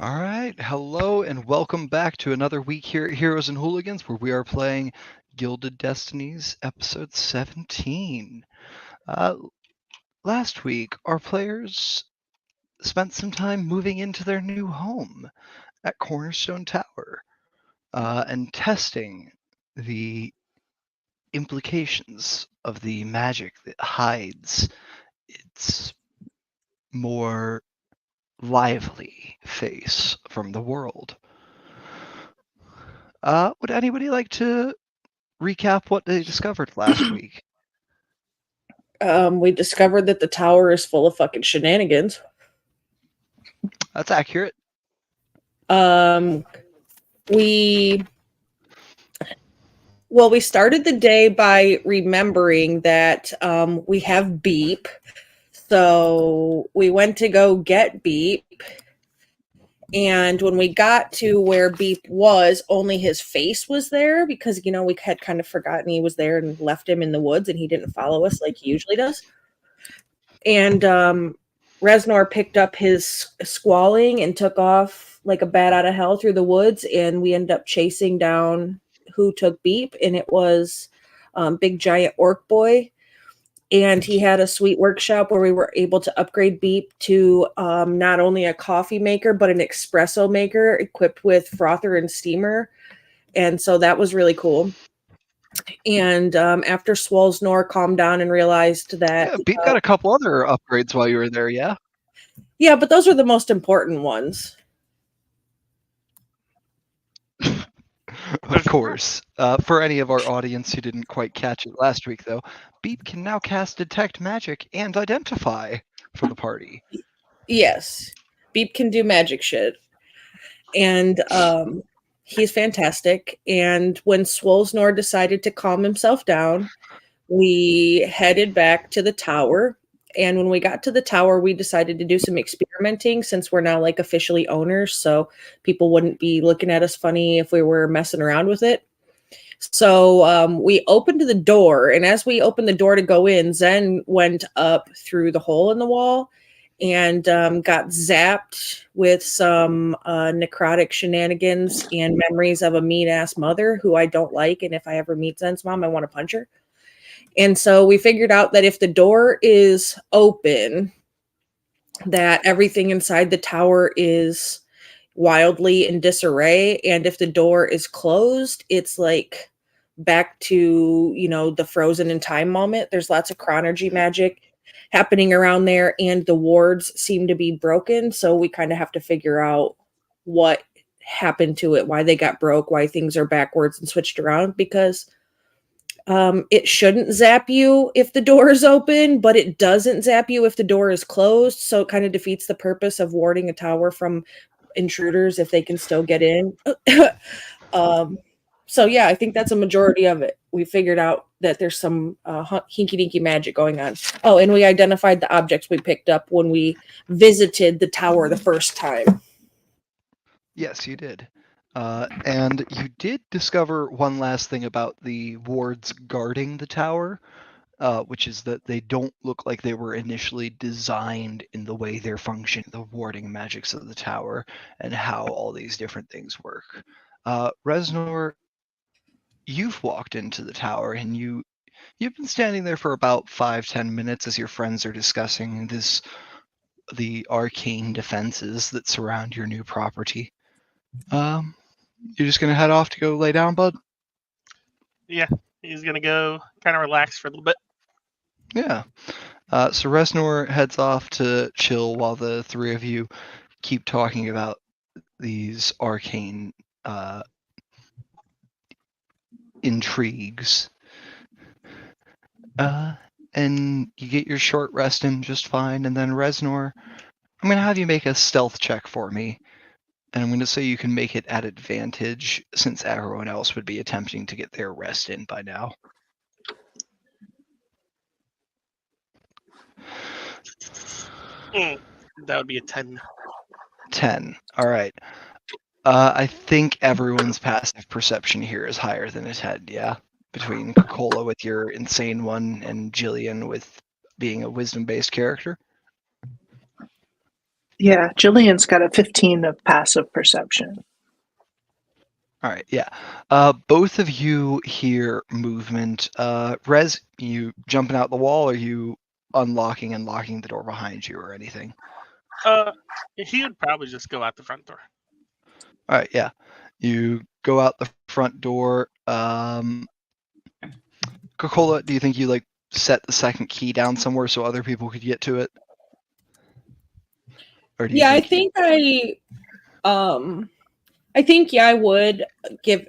All right, hello and welcome back to another week here at Heroes and Hooligans, where we are playing Gilded Destinies, episode 17. Last week, our players spent some time moving into their new home at Cornerstone Tower and testing the implications of the magic that hides its more lively face from the world. Would anybody like to recap what they discovered last week? We discovered that the tower is full of fucking shenanigans. That's accurate. Um, we we started the day by remembering that we have Beep. So we went to go get Beep. And when we got to where Beep was, only his face was there because, we had kind of forgotten he was there and left him in the woods and he didn't follow us like he usually does. And Reznor picked up his squalling and took off like a bat out of hell through the woods, and we ended up chasing down who took Beep, and it was Big Giant Orc Boy. And he had a sweet workshop where we were able to upgrade Beep to not only a coffee maker, but an espresso maker equipped with frother and steamer. And so that was really cool. And after Swolsnor calmed down and realized that Yeah, Beat got a couple other upgrades while you were there, yeah? yeah, but those are the most important ones. Of course. For any of our audience who didn't quite catch it last week, though, Beep can now cast Detect Magic and Identify for the party. Yes. Beep can do magic shit. And he's fantastic. And when Swolsnor decided to calm himself down, we headed back to the tower. And when we got to the tower, we decided to do some experimenting since we're now like officially owners. So people wouldn't be looking at us funny if we were messing around with it. So we opened the door. And as we opened the door to go in, Zen went up through the hole in the wall and got zapped with some necrotic shenanigans and memories of a mean ass mother who I don't like. And if I ever meet Zen's mom, I want to punch her. And so we figured out that if the door is open, that everything inside the tower is wildly in disarray. And if the door is closed, it's like back to, the frozen in time moment. There's lots of chronergy magic happening around there, and the wards seem to be broken. So we kind of have to figure out what happened to it, why they got broke, why things are backwards and switched around, because it shouldn't zap you if the door is open, but it doesn't zap you if the door is closed. So it kind of defeats the purpose of warding a tower from intruders if they can still get in. um, so yeah, I think that's a majority of it. We figured out that there's some hinky dinky magic going on. Oh, and we identified the objects we picked up when we visited the tower the first time. Yes, you did. And you did discover one last thing about the wards guarding the tower, which is that they don't look like they were initially designed in the way they're functioning, the warding magics of the tower, and how all these different things work. Reznor, you've walked into the tower and you've been standing there for about 5-10 minutes as your friends are discussing the arcane defenses that surround your new property. You're just gonna head off to go lay down, bud? Yeah, he's gonna go kind of relax for a little bit. Yeah. So Reznor heads off to chill while the three of you keep talking about these arcane intrigues. And you get your short rest in just fine, and then Reznor, I'm gonna have you make a stealth check for me. And I'm gonna say you can make it at advantage since everyone else would be attempting to get their rest in by now. That would be a 10. 10. All right. I think everyone's passive perception here is higher than a 10, yeah? Between Coca-Cola with your insane one and Jillian with being a wisdom-based character. Yeah, Jillian's got a 15 of passive perception. All right, yeah. Both of you hear movement. Rez, you jumping out the wall, or you unlocking and locking the door behind you, or anything? He would probably just go out the front door. All right, yeah. You go out the front door. Coca-Cola, do you think you like set the second key down somewhere so other people could get to it? Or do you Yeah, think I think I would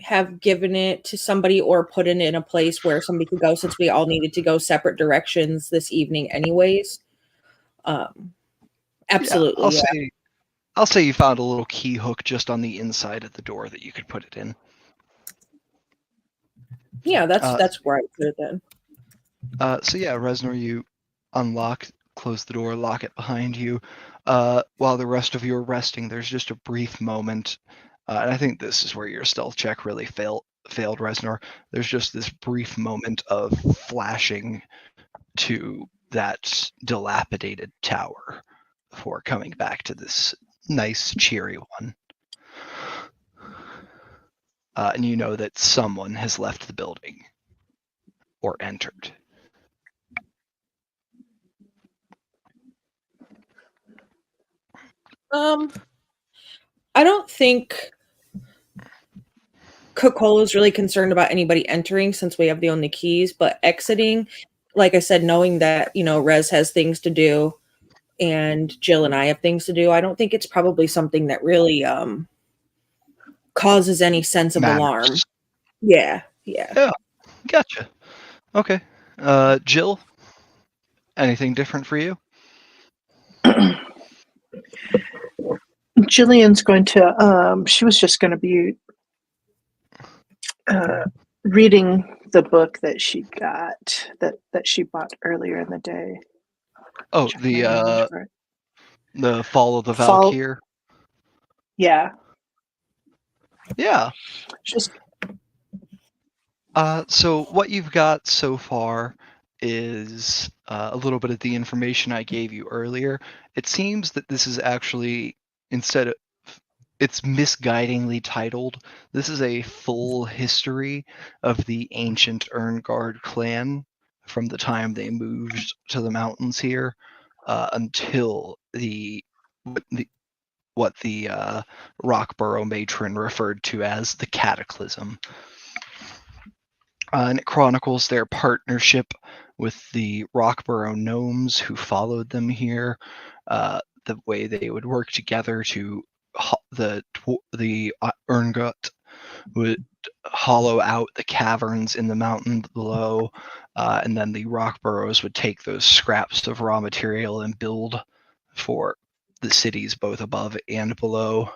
have given it to somebody or put it in a place where somebody could go, since we all needed to go separate directions this evening anyways. Absolutely. Yeah, I'll say you found a little key hook just on the inside of the door that you could put it in. Yeah, that's where I put it then. So yeah, Reznor, you unlock, close the door, lock it behind you. While the rest of you are resting, there's just a brief moment, and I think this is where your stealth check really failed, Reznor. There's just this brief moment of flashing to that dilapidated tower before coming back to this nice, cheery one. And you know that someone has left the building or entered. I don't think Coca-Cola's really concerned about anybody entering since we have the only keys, but exiting, like I said, knowing that, Rez has things to do and Jill and I have things to do, I don't think it's probably something that really causes any sense of Matters. alarm. Yeah. Gotcha. Okay. Jill, anything different for you? Jillian's going to, she was just going to be reading the book that she got, that she bought earlier in the day. Oh, the Fall of the Valkyr. Yeah. Yeah. Just. So what you've got so far is a little bit of the information I gave you earlier. It seems that this is actually, it's misguidingly titled. This is a full history of the ancient Erngard clan from the time they moved to the mountains here until what the Rockborough matron referred to as the Cataclysm. And it chronicles their partnership with the Rockborough gnomes who followed them here, the way they would work together to the Erngut would hollow out the caverns in the mountain below, and then the Rockboroughs would take those scraps of raw material and build for the cities both above and below.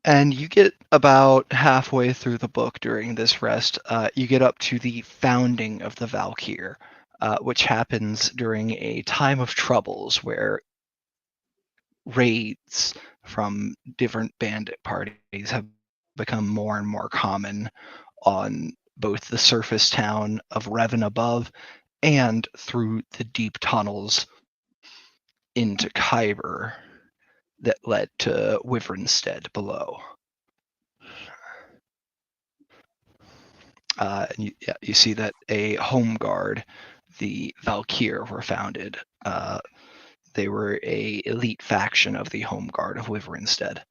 And you get about halfway through the book during this rest, you get up to the founding of the Valkyr, which happens during a time of troubles where raids from different bandit parties have become more and more common on both the surface town of Revan above and through the deep tunnels into Khyber that led to Wyvernstead below. And you see that a home guard, the Valkyr, were founded. They were a elite faction of the home guard of Wyvernstead.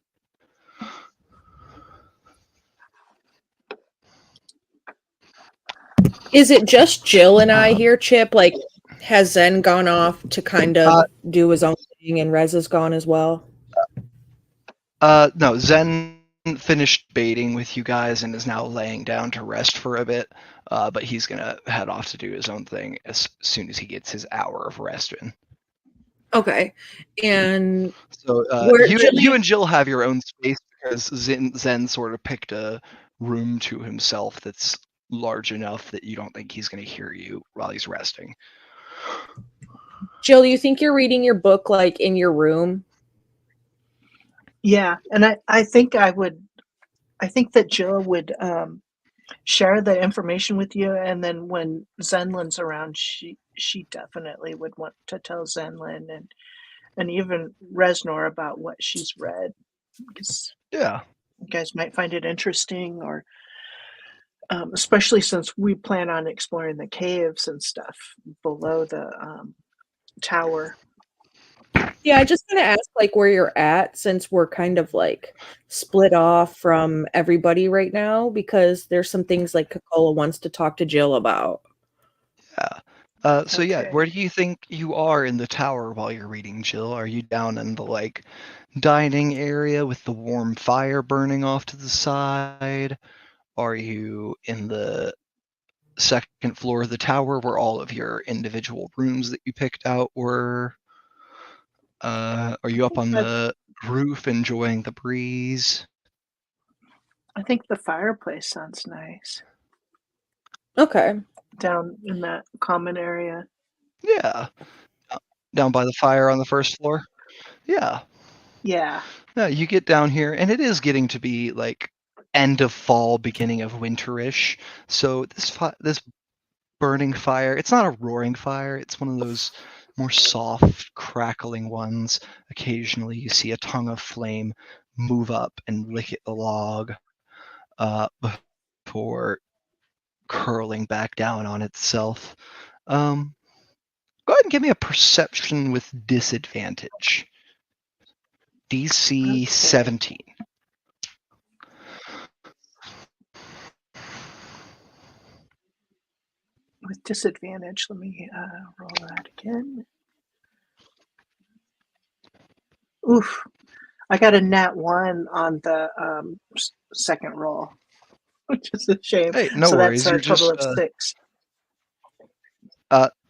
Is it just Jill and I here, Chip? Like, has Zen gone off to kind of do his own thing and Rez is gone as well? No, Zen finished baiting with you guys and is now laying down to rest for a bit, but he's going to head off to do his own thing as soon as he gets his hour of rest in. Okay. And so you and Jill have your own space because Zen sort of picked a room to himself that's large enough that you don't think he's going to hear you while he's resting. Jill, you think you're reading your book like in your room? Yeah, and I think that Jill would share the information with you, and then when Zenlin's around, she definitely would want to tell Zenlin and even Resnor about what she's read, because Yeah. you guys might find it interesting, or especially since we plan on exploring the caves and stuff below the tower. Yeah, I just want to ask like where you're at, since we're kind of like split off from everybody right now, because there's some things like Coca-Cola wants to talk to Jill about. Yeah. So yeah, Okay. where do you think you are in the tower while you're reading, Jill? Are you down in the like dining area with the warm fire burning off to the side? Are you in the second floor of the tower where all of your individual rooms that you picked out were? Are you up on the roof enjoying the breeze? I think the fireplace sounds nice Okay. down in that common area. Yeah. Down by the fire on the first floor? Yeah. Yeah. Yeah, you get down here, and it is getting to be like end of fall, beginning of winterish. So this burning fire, it's not a roaring fire. It's one of those more soft, crackling ones. Occasionally, you see a tongue of flame move up and lick at the log before curling back down on itself. Go ahead and give me a perception with disadvantage. DC 17. With disadvantage, let me roll that again. Oof. I got a nat 1 on the second roll, which is a shame. Hey, no so worries. that's a You're total just of 6.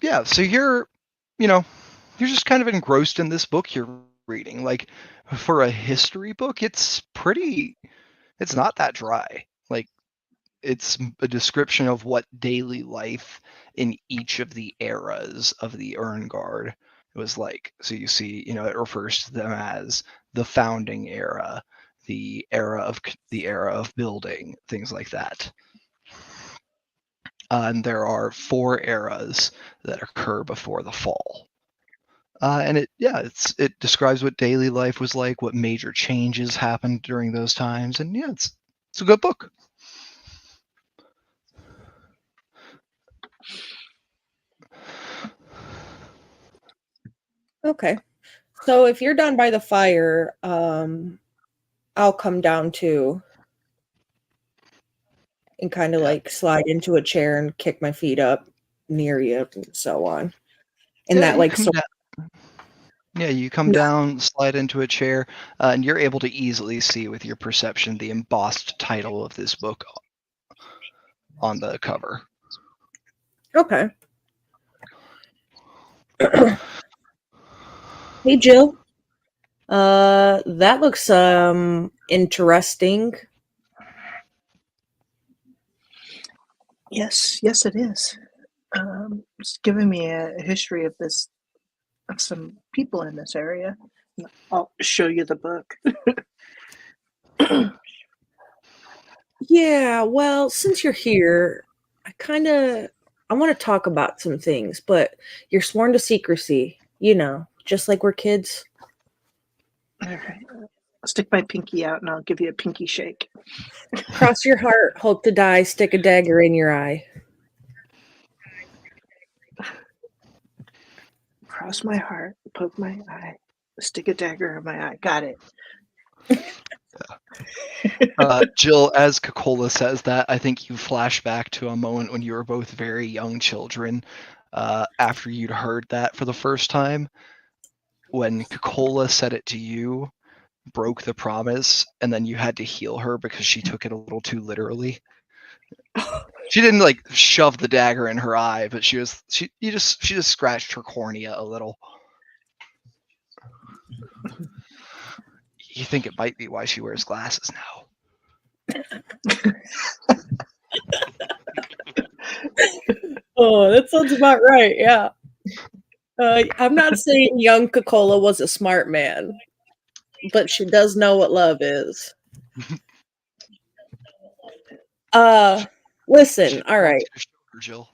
yeah. So you're just kind of engrossed in this book you're reading. Like for a history book, it's not that dry. Like it's a description of what daily life in each of the eras of the Urn-Guard was like. So you see, it refers to them as the founding era, the era of building, things like that. And there are 4 eras that occur before the fall. And it describes what daily life was like, what major changes happened during those times, and yeah, it's a good book. Okay. So if you're down by the fire, I'll come down too and kind of Yeah. like slide into a chair and kick my feet up near you and so on. And Yeah, that you like come down. Yeah, you come down, slide into a chair, and you're able to easily see with your perception the embossed title of this book on the cover. Okay. Hey Jill. That looks interesting. Yes, it is. It's giving me a history of some people in this area. I'll show you the book. Yeah, well, since you're here, I want to talk about some things, but you're sworn to secrecy, just like we're kids. All right. I'll stick my pinky out and I'll give you a pinky shake. Cross your heart, hope to die, stick a dagger in your eye. Cross my heart, poke my eye, stick a dagger in my eye. Got it. Jill, as Coca-Cola says that, I think you flash back to a moment when you were both very young children, after you'd heard that for the first time, when Coca-Cola said it to you, broke the promise, and then you had to heal her because she took it a little too literally. She didn't like shove the dagger in her eye, but she just scratched her cornea a little. You think it might be why she wears glasses now. Oh, that sounds about right, yeah. I'm not saying young Coca-Cola was a smart man, but she does know what love is. Listen, all right. Jill.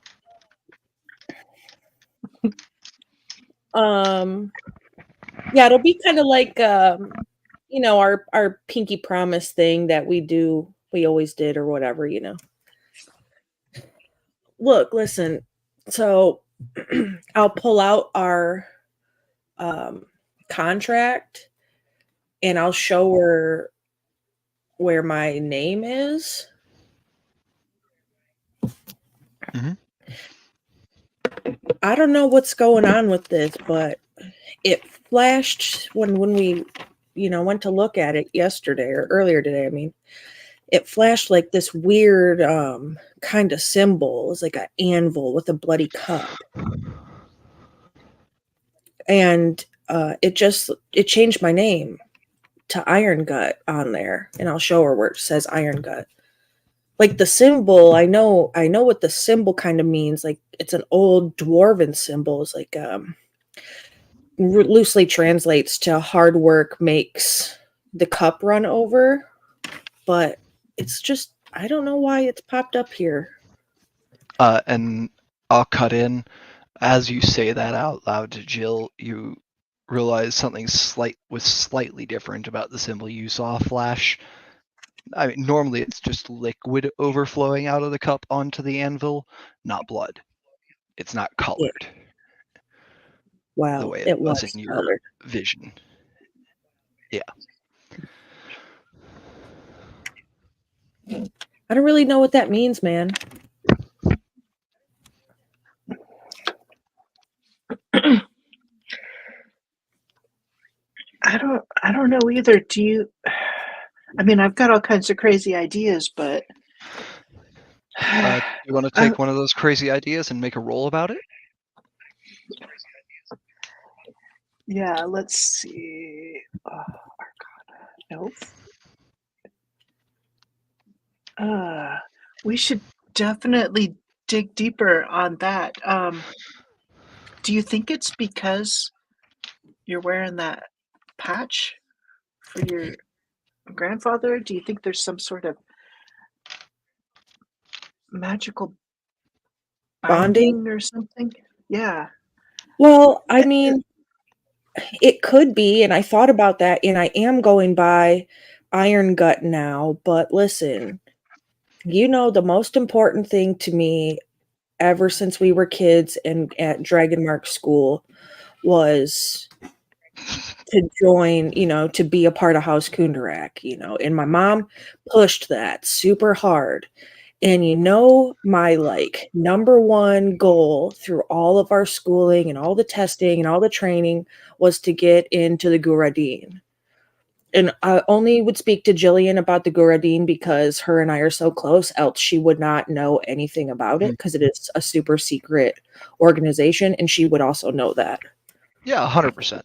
Yeah, it'll be kind of like our pinky promise thing that we always did or whatever, Look, listen. So I'll pull out our contract and I'll show her where my name is. Mm-hmm. I don't know what's going on with this, but it flashed when we went to look at it yesterday or earlier today. I mean, it flashed like this weird kind of symbol. It was like an anvil with a bloody cup. And it changed my name to Iron Gut on there, and I'll show her where it says Iron Gut. Like the symbol, I know what the symbol kind of means. Like it's an old dwarven symbol. It's like loosely translates to hard work makes the cup run over, but it's just I don't know why it's popped up here. And I'll cut in as you say that out loud to Jill. You realize something was slightly different about the symbol you saw flash. I mean, normally it's just liquid overflowing out of the cup onto the anvil, not blood. It's not colored. Yeah. Wow, the way it was was in your colored. vision. Yeah. I don't really know what that means, man. I don't know either. Do you? I mean, I've got all kinds of crazy ideas, but You want to take one of those crazy ideas and make a roll about it? yeah, let's see. Arcana. Nope. We should definitely dig deeper on that. Do you think it's because you're wearing that patch for your grandfather? Do you think there's some sort of magical bonding or something? Yeah. Well, I mean, it could be, and I thought about that, and I am going by Iron Gut now, but listen, the most important thing to me ever since we were kids and at Dragon Mark School was to join, to be a part of House Kundarak, and my mom pushed that super hard. And my number one goal through all of our schooling and all the testing and all the training was to get into the Guradin. And I only would speak to Jillian about the Guradin because her and I are so close, else she would not know anything about it because it is a super secret organization, and she would also know that. Yeah, 100%.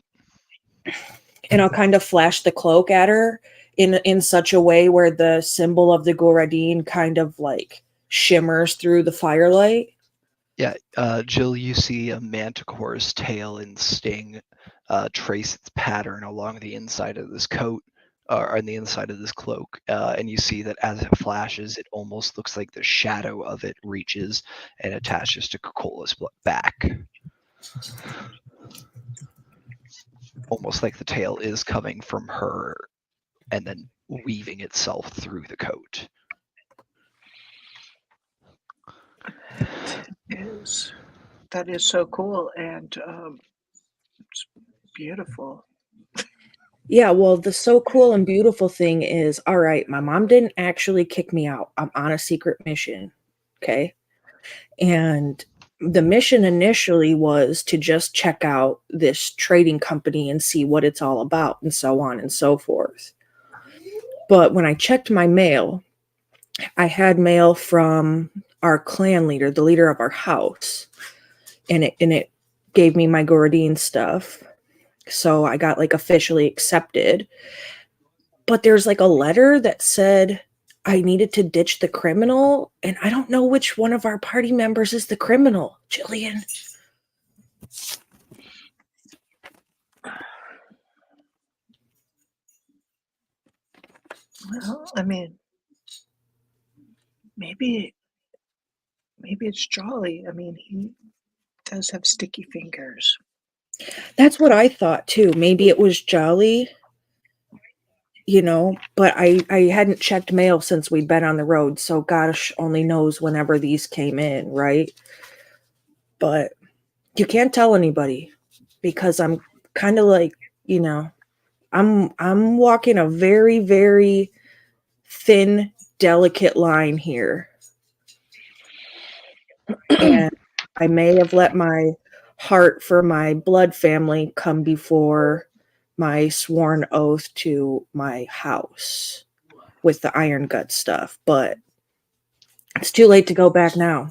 And I'll kind of flash the cloak at her in such a way where the symbol of the Goradin kind of shimmers through the firelight. Yeah, Jill, you see a manticore's tail and sting trace its pattern along the inside of this coat, or on the inside of this cloak, and you see that as it flashes, it almost looks like the shadow of it reaches and attaches to Cocola's back. Almost like the tail is coming from her and then weaving itself through the coat. That is so cool, and it's beautiful. Yeah, well, the so cool and beautiful thing is, all right, my mom didn't actually kick me out. I'm on a secret mission. Okay. And the mission initially was to just check out this trading company and see what it's all about and so on and so forth. But when I checked my mail, I had mail from our clan leader, the leader of our house, and it gave me my Goradin stuff. So I got officially accepted. But there's a letter that said I needed to ditch the criminal, and I don't know which one of our party members is the criminal, Jillian. Well, I mean, maybe maybe it's Jolly. I mean, he does have sticky fingers. That's what I thought too. Maybe it was Jolly, but I hadn't checked mail since we'd been on the road, so gosh only knows whenever these came in, right? But you can't tell anybody because I'm kind of like, I'm walking a very, very thin, delicate line here. And I may have let my heart for my blood family come before my sworn oath to my house with the iron gut stuff, but it's too late to go back now.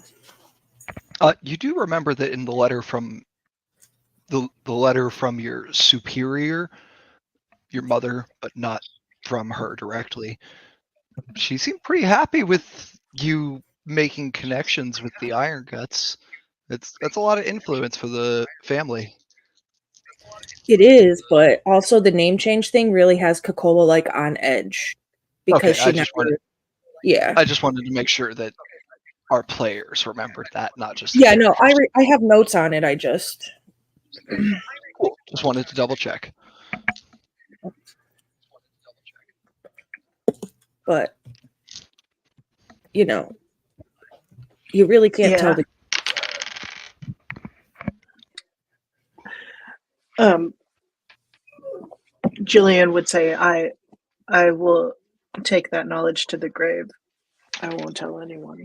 You do remember that in the letter from the letter from your superior, your mother, but not from her directly, she seemed pretty happy with you making connections with the Iron Guts. That's a lot of influence for the family. It is, but also the name change thing really has Coca-Cola like on edge because Okay, she never. Yeah. I just wanted to make sure that our players remembered that, not just the Yeah, no, characters. I have notes on it. I just. Cool. Just wanted to double check. But you really can't tell the. Jillian would say, I will take that knowledge to the grave. I won't tell anyone.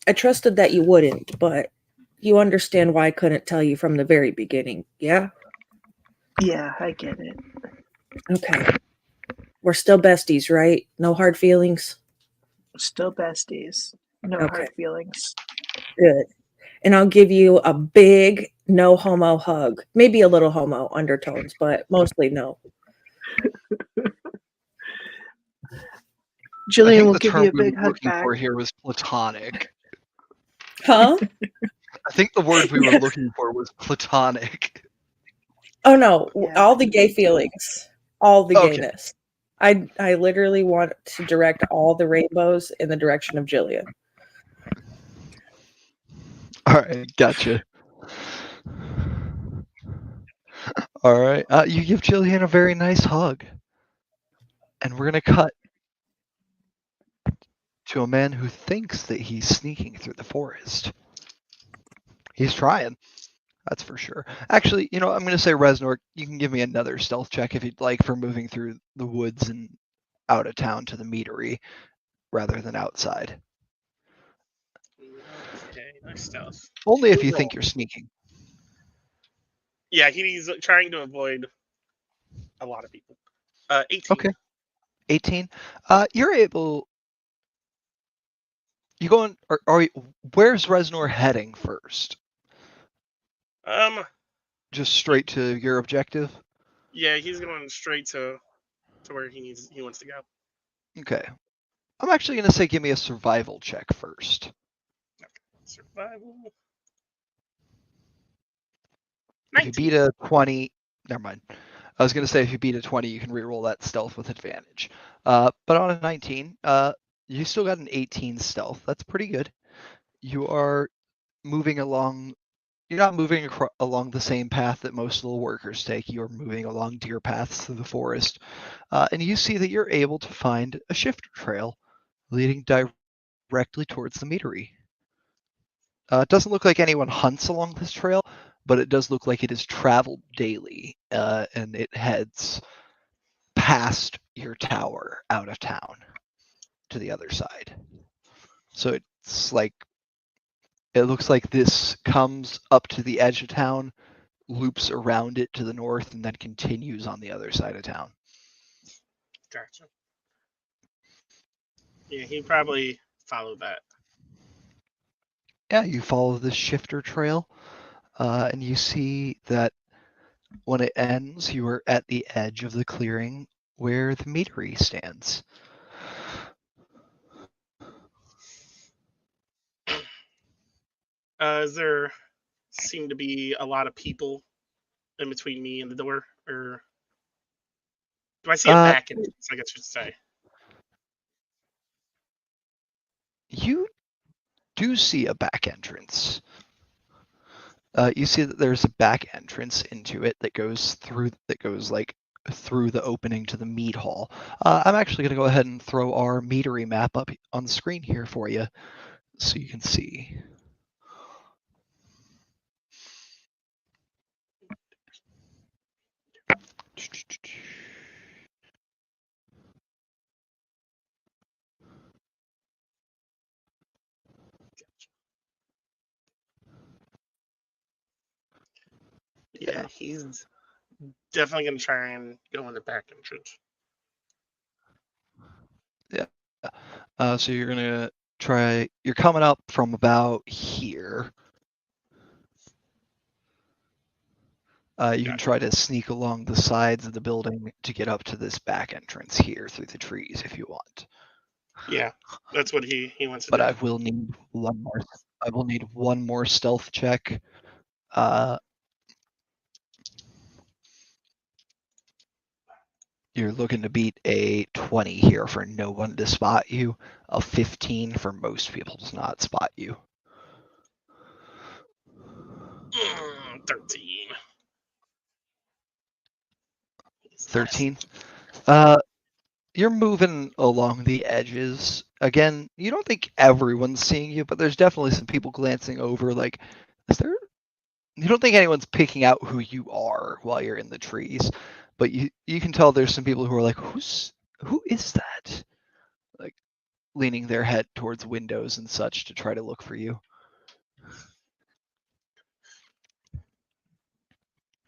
I trusted that you wouldn't, but you understand why I couldn't tell you from the very beginning, yeah? Yeah, I get it. Okay. We're still besties, right? No hard feelings? Still besties. No Okay. hard feelings. Good. And I'll give you a big no homo hug. Maybe a little homo undertones, but mostly no. Jillian will the give term you a we big were hug looking back. for here was platonic. Huh? I think the word we were looking for was platonic. Oh no, Yeah. all the gay feelings, all the Okay. gayness. I literally want to direct all the rainbows in the direction of Jillian. All right, gotcha. All right, you give Jillian a very nice hug, and we're gonna cut to a man who thinks that he's sneaking through the forest. He's trying, that's for sure. Actually, I'm gonna say Reznor, you can give me another stealth check if you'd like for moving through the woods and out of town to the meadery rather than outside. Okay, nice stealth. Only if you think you're sneaking. Yeah, he's trying to avoid a lot of people. 18. Okay. 18. You're able. You going? Where's Reznor heading first? Just straight to your objective. Yeah, he's going straight to where he wants to go. Okay. I'm actually gonna say give me a survival check first. Okay. Survival. If you beat a 20, never mind. I was gonna say if you beat a 20, you can reroll that stealth with advantage. But on a 19, you still got an 18 stealth. That's pretty good. You are moving along. You're not moving along the same path that most of the workers take. You're moving along deer paths through the forest, and you see that you're able to find a shifter trail leading directly towards the meadery. It doesn't look like anyone hunts along this trail, but it does look like it is traveled daily, and it heads past your tower out of town to the other side. So it looks like this comes up to the edge of town, loops around it to the north, and then continues on the other side of town. Gotcha. Yeah, he probably followed that. Yeah, you follow this shifter trail, and you see that when it ends, you are at the edge of the clearing where the meadery stands. Does there seem to be a lot of people in between me and the door, or do I see a back entrance? I guess I should say. You do see a back entrance. You see that there's a back entrance into it that goes through the opening to the mead hall. I'm actually going to go ahead and throw our meadery map up on the screen here for you so you can see. Yeah, he's definitely gonna try and go in the back entrance. So you're gonna try. You're coming up from about here. You can try to sneak along the sides of the building to get up to this back entrance here through the trees if you want. Yeah, that's what he wants to But do. I will need one more. I will need one more stealth check. You're looking to beat a 20 here for no one to spot you. A 15 for most people to not spot you. 13. 13. You're moving along the edges. Again, you don't think everyone's seeing you, but there's definitely some people glancing over. Like, is there? You don't think anyone's picking out who you are while you're in the trees, but you can tell there's some people who are like, who is that? Like, leaning their head towards windows and such to try to look for you.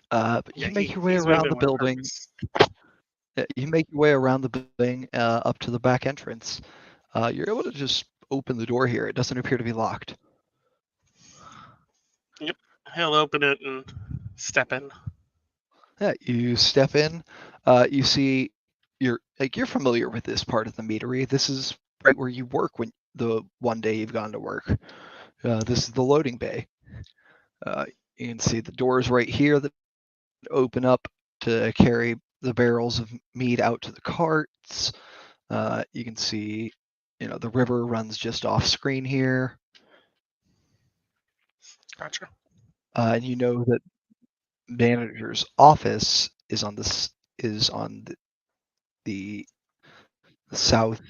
But you make your way around the building. You make your way around the building up to the back entrance. You're able to just open the door here. It doesn't appear to be locked. Yep, he'll open it and step in. Yeah, you step in. You see, you're familiar with this part of the meadery. This is right where you work when the one day you've gone to work. This is the loading bay. You can see the doors right here that open up to carry the barrels of mead out to the carts. You can see, the river runs just off screen here. Gotcha. And you know that manager's office is on the southwest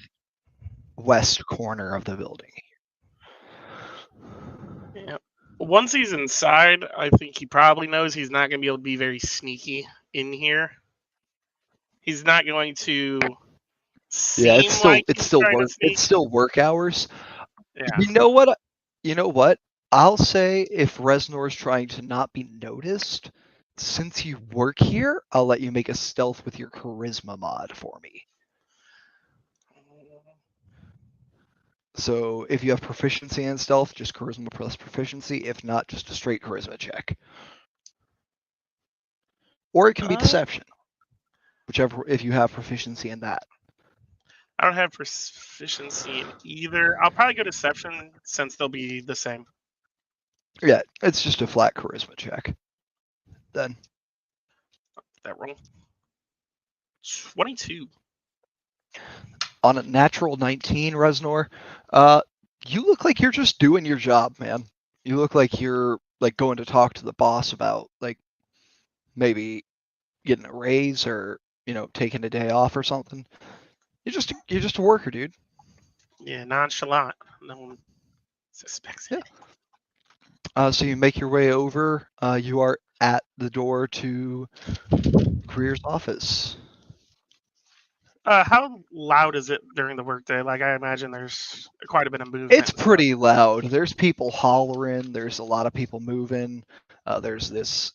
corner of the building. Yeah. Once he's inside, I think he probably knows he's not going to be able to be very sneaky in here. He's not going to seem like he's trying to sneak. It's still work hours. Yeah. You know what? I'll say if Resnor's trying to not be noticed, since you work here, I'll let you make a stealth with your charisma mod for me. So if you have proficiency in stealth, just charisma plus proficiency. If not, just a straight charisma check. Or it can be deception. Whichever, if you have proficiency in that. I don't have proficiency in either. I'll probably go deception since they'll be the same. Yeah, it's just a flat charisma check. Then. That roll. 22. On a natural 19, Resnor, you look like you're just doing your job, man. You look like you're like going to talk to the boss about like maybe getting a raise or taking a day off or something. You're just a worker, dude. Yeah, nonchalant. No one suspects it. Yeah. So you make your way over. You are at the door to Greer's office. How loud is it during the workday? Like, I imagine there's quite a bit of movement. It's pretty loud. There's people hollering. There's a lot of people moving. There's this,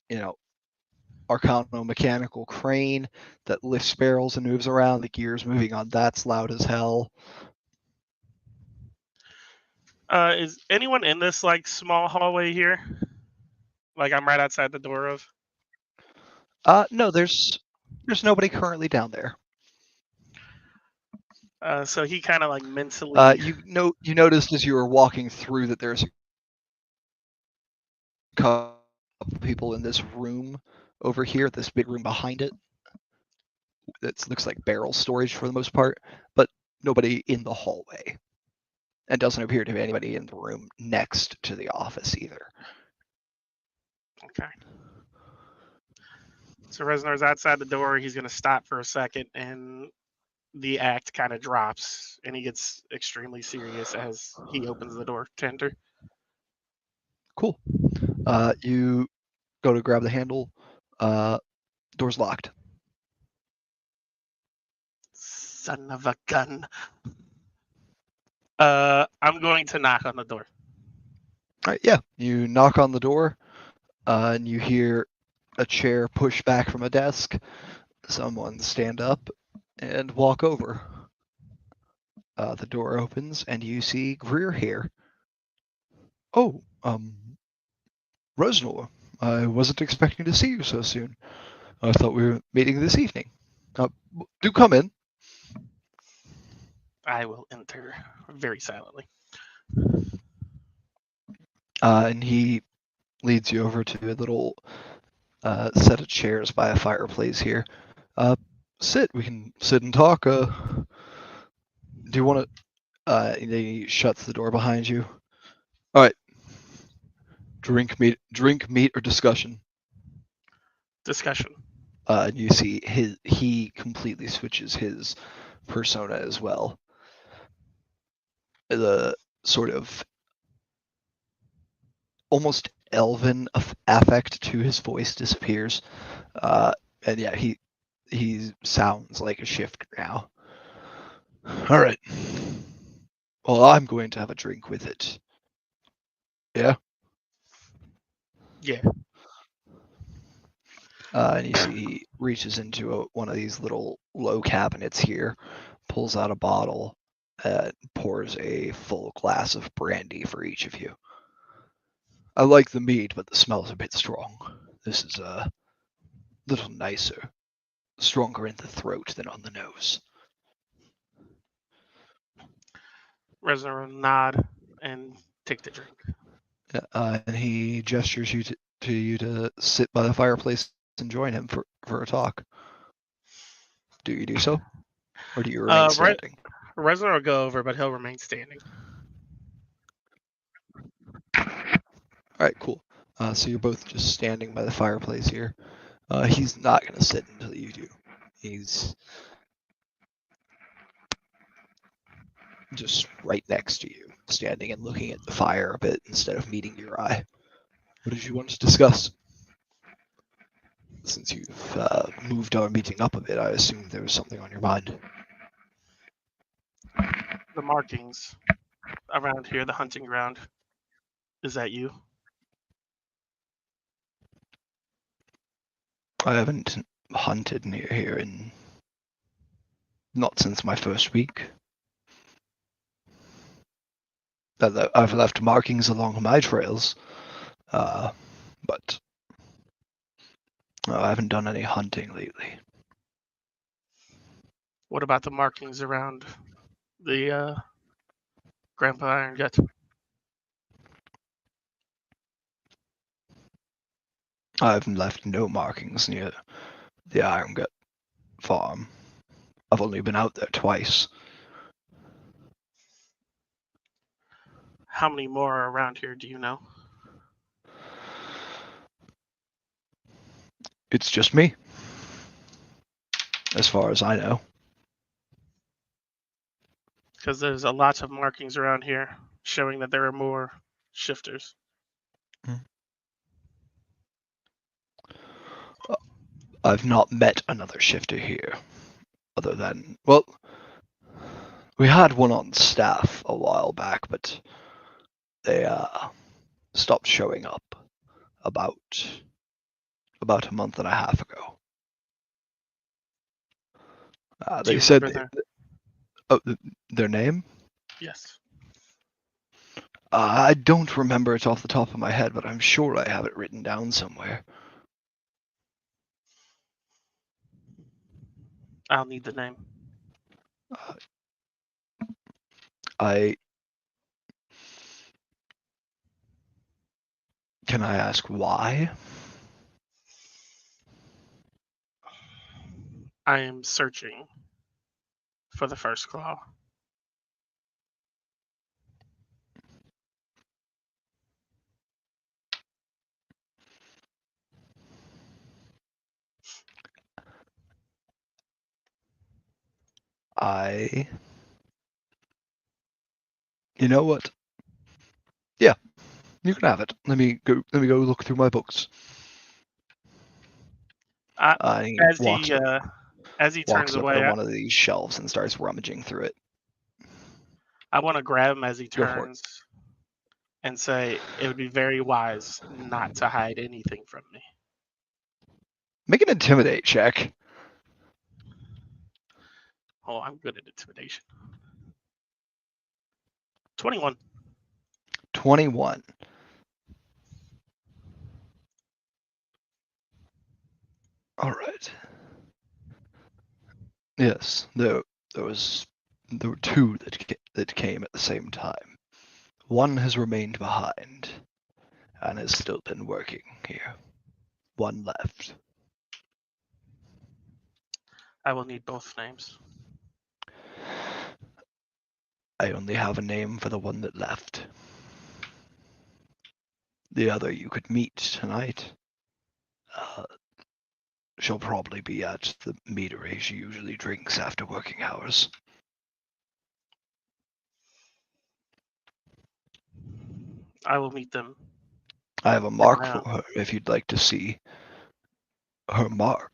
Arcano mechanical crane that lifts barrels and moves around. The gears moving on that's loud as hell. Is anyone in this like small hallway here? Like I'm right outside the door of? No, there's nobody currently down there. So he kind of like mentally. You noticed as you were walking through that there's a couple people in this room over here, this big room behind it. That looks like barrel storage for the most part, but nobody in the hallway. And doesn't appear to be anybody in the room next to the office either. Okay. So Reznor's outside the door. He's going to stop for a second, and the act kind of drops, and he gets extremely serious as he opens the door to enter. Cool. You go to grab the handle. Door's locked. Son of a gun. I'm going to knock on the door. All right, yeah. You knock on the door, and you hear a chair push back from a desk. Someone stand up and walk over. The door opens, and you see Greer here. Oh, Reznor, I wasn't expecting to see you so soon. I thought we were meeting this evening. Do come in. I will enter very silently. And he leads you over to a little set of chairs by a fireplace here. Sit. We can sit and talk. Do you want to? He shuts the door behind you. All right. Drink, meat, or discussion. Discussion. And you see he completely switches his persona as well. The sort of almost elven affect to his voice disappears. And yeah, he sounds like a shifter now. All right. Well, I'm going to have a drink with it. Yeah? Yeah. And you see he reaches into one of these little low cabinets here, pulls out a bottle, pours a full glass of brandy for each of you. I like the mead, but the smell's a bit strong. This is a little nicer, stronger in the throat than on the nose. Reznor will nod and take the drink. And he gestures to you to sit by the fireplace and join him for a talk. Do you do so? Or do you remain standing? Reznor will go over, but he'll remain standing. All right, cool. So you're both just standing by the fireplace here. He's not going to sit until you do. He's just right next to you, standing and looking at the fire a bit instead of meeting your eye. What did you want to discuss? Since you've moved our meeting up a bit, I assume there was something on your mind. The markings around here, the hunting ground. Is that you? I haven't hunted near here not since my first week. I've left markings along my trails, but I haven't done any hunting lately. What about the markings around the Grandpa Iron Gut? I've left no markings near the Iron Gut farm. I've only been out there twice. How many more are around here, do you know? It's just me, as far as I know. Because there's a lot of markings around here showing that there are more shifters. I've not met another shifter here, other than, well, we had one on staff a while back, but they stopped showing up about a month and a half ago. They said their name? Yes. I don't remember it off the top of my head, but I'm sure I have it written down somewhere. I'll need the name. Can I ask why? I am searching for the first claw. You know what? Yeah, you can have it. Let me go look through my books. He As walks he turns up to away, one of these shelves and starts rummaging through it. I want to grab him as he Go for it. turns and say, "It would be very wise not to hide anything from me." Make an intimidate check. Oh, I'm good at intimidation. 21. 21. All right. Yes, there were two that came at the same time. One has remained behind and has still been working here. One left. I will need both names. I only have a name for the one that left. The other you could meet tonight. She'll probably be at the meadery she usually drinks after working hours. I will meet them. I have a mark for her if you'd like to see her mark.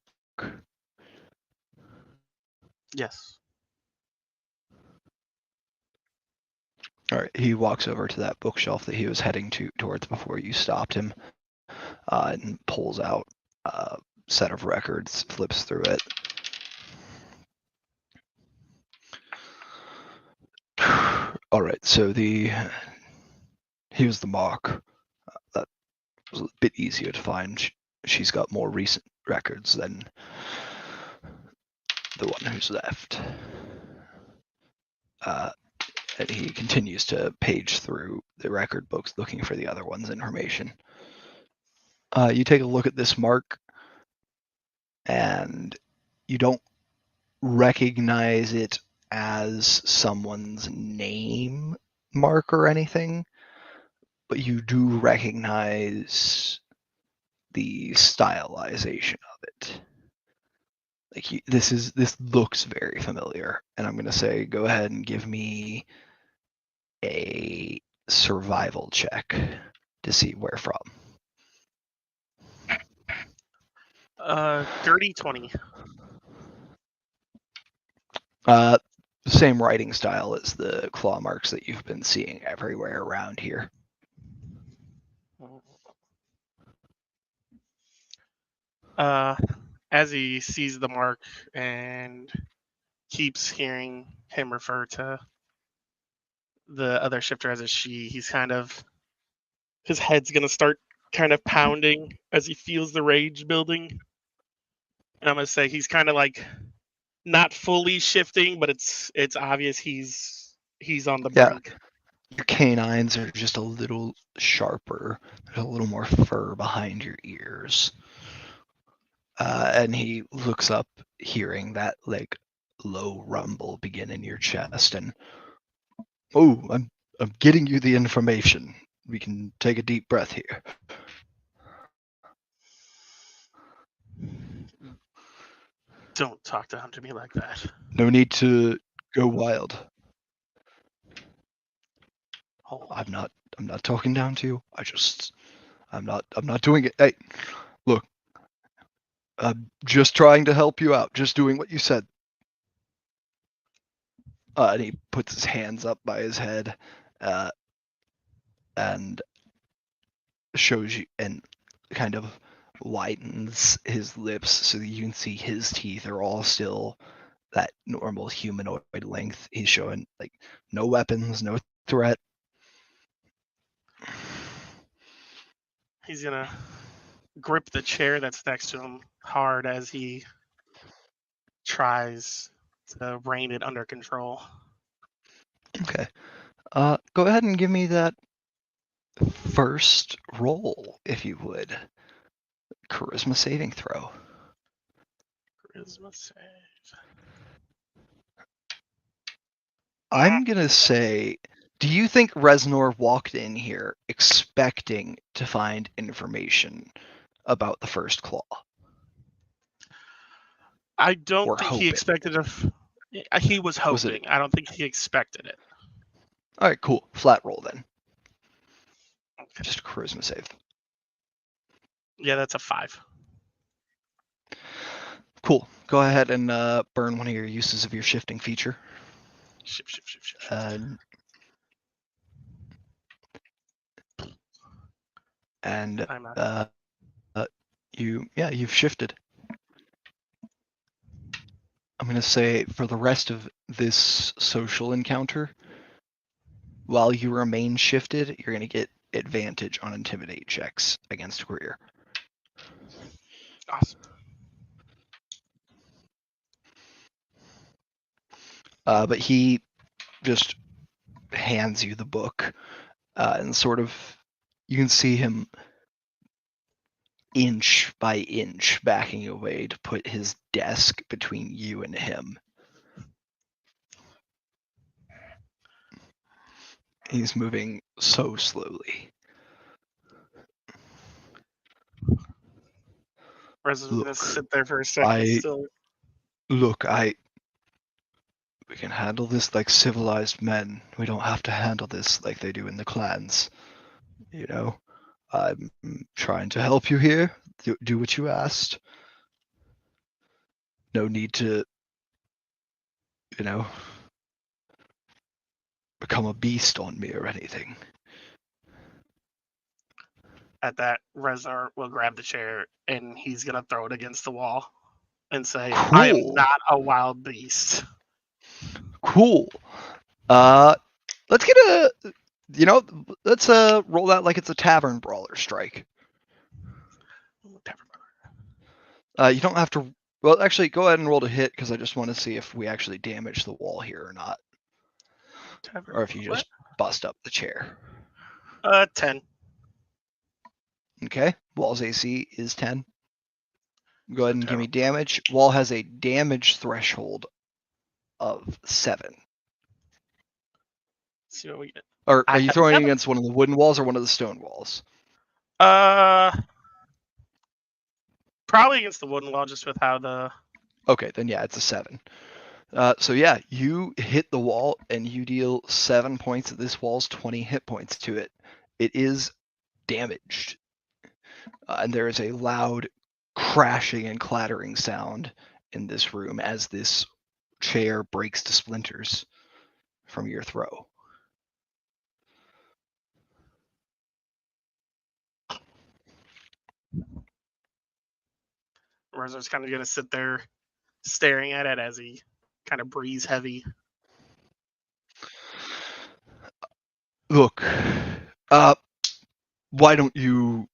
Yes. All right, he walks over to that bookshelf that he was heading towards before you stopped him, and pulls out a set of records, flips through it. All right, so here's the mark. That was a bit easier to find. She's got more recent records than the one who's left. And he continues to page through the record books looking for the other one's information. You take a look at this mark, and you don't recognize it as someone's name mark or anything, but you do recognize the stylization of it. Like this looks very familiar, and I'm gonna say go ahead and give me a survival check to see where from. Dirty 20. Same writing style as the claw marks that you've been seeing everywhere around here. As he sees the mark and keeps hearing him refer to the other shifter as a she, his head's gonna start kind of pounding as he feels the rage building. And I'm gonna say he's kind of like not fully shifting, but it's obvious he's on the brink. Your canines are just a little sharper. There's a little more fur behind your ears. And he looks up, hearing that like low rumble begin in your chest, and I'm getting you the information. We can take a deep breath here. Don't talk to him to me like that. No need to go wild. Oh. I'm not talking down to you. I'm not doing it. Hey, look. I'm just trying to help you out. Just doing what you said. And he puts his hands up by his head, and shows you, and kind of widens his lips so that you can see his teeth are all still that normal humanoid length. He's showing like no weapons, no threat. He's gonna grip the chair that's next to him hard as he tries to rein it under control. Okay. Go ahead and give me that first roll, if you would. Charisma saving throw. Charisma save. I'm gonna say, do you think Reznor walked in here expecting to find information about the first claw? I don't Or think hoping. he expected to. He was Was it- hoping. I don't think he expected it. All right, cool. Flat roll then. Okay. Just a charisma save. Yeah, that's a 5. Cool. Go ahead and burn one of your uses of your shifting feature. Shift. And I'm out. you've shifted. I'm gonna say for the rest of this social encounter, while you remain shifted, you're gonna get advantage on intimidate checks against Greer. Awesome. But he just hands you the book, and sort of you can see him inch by inch backing away to put his desk between you and him. He's moving so slowly. Rez is gonna Look, sit there for a second. Still. Look, we can handle this like civilized men. We don't have to handle this like they do in the clans. You know, I'm trying to help you here. Do what you asked. No need to, become a beast on me or anything. At that, Reznar will grab the chair and he's gonna throw it against the wall and say, "I am Cool. not a wild beast." Cool. Let's get let's roll that like it's a tavern brawler strike. You don't have to. Well, actually, go ahead and roll to hit because I just want to see if we actually damage the wall here or not, or if you just bust up the chair. 10. Okay. Wall's AC is 10. Go ahead and give me damage. Wall has a damage threshold of 7. See what we get. Or are you throwing it against one of the wooden walls or one of the stone walls? Probably against the wooden wall, just with how the. Okay, then yeah, it's a 7. So yeah, you hit the wall and you deal 7 points. This wall's 20 hit points to it. It is damaged, and there is a loud crashing and clattering sound in this room as this chair breaks to splinters from your throw. Reznar's kind of gonna sit there, staring at it as he kind of breathes heavy. Look, why don't you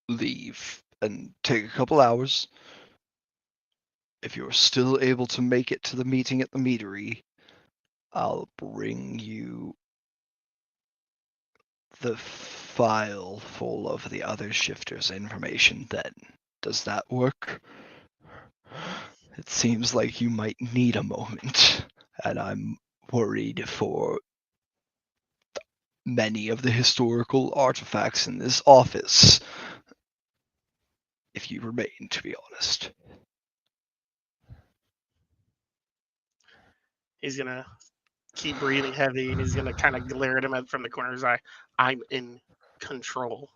leave and take a couple hours? If you're still able to make it to the meeting at the meadery, I'll bring you the file full of the other shifters' information then. Does that work? It seems like you might need a moment, and I'm worried for many of the historical artifacts in this office, if you remain, to be honest. He's gonna keep breathing heavy, and he's gonna kind of glare at him from the corner of his eye. I'm in control.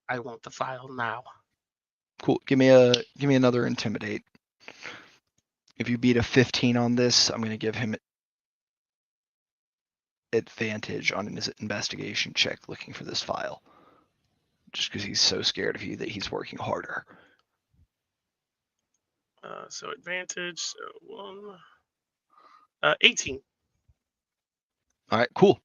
I want the file now. Cool. Give me another intimidate. If you beat a 15 on this, I'm gonna give him advantage on his investigation check looking for this file. Just because he's so scared of you that he's working harder. So advantage, so 1. 18. All right, cool.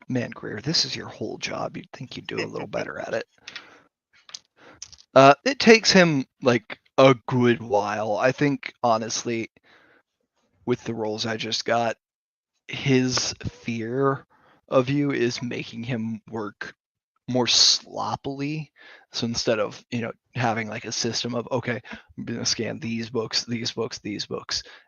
Man, Greer, this is your whole job. You'd think you'd do a little better at it. It takes him like a good while. I think, honestly, with the rolls I just got, his fear of you is making him work more sloppily. So instead of, having like a system of, okay, I'm going to scan these books,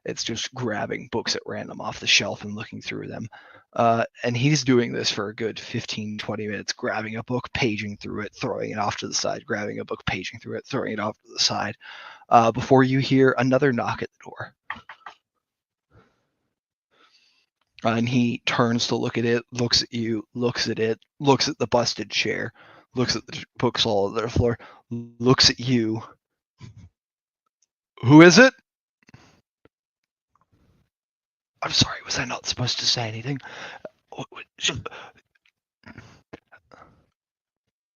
it's just grabbing books at random off the shelf and looking through them. And he's doing this for a good 15-20 minutes, grabbing a book, paging through it, throwing it off to the side, grabbing a book, paging through it, throwing it off to the side, before you hear another knock at the door. And he turns to look at it, looks at you, looks at it, looks at the busted chair, looks at the books all over the floor, looks at you. Who is it? I'm sorry, was I not supposed to say anything?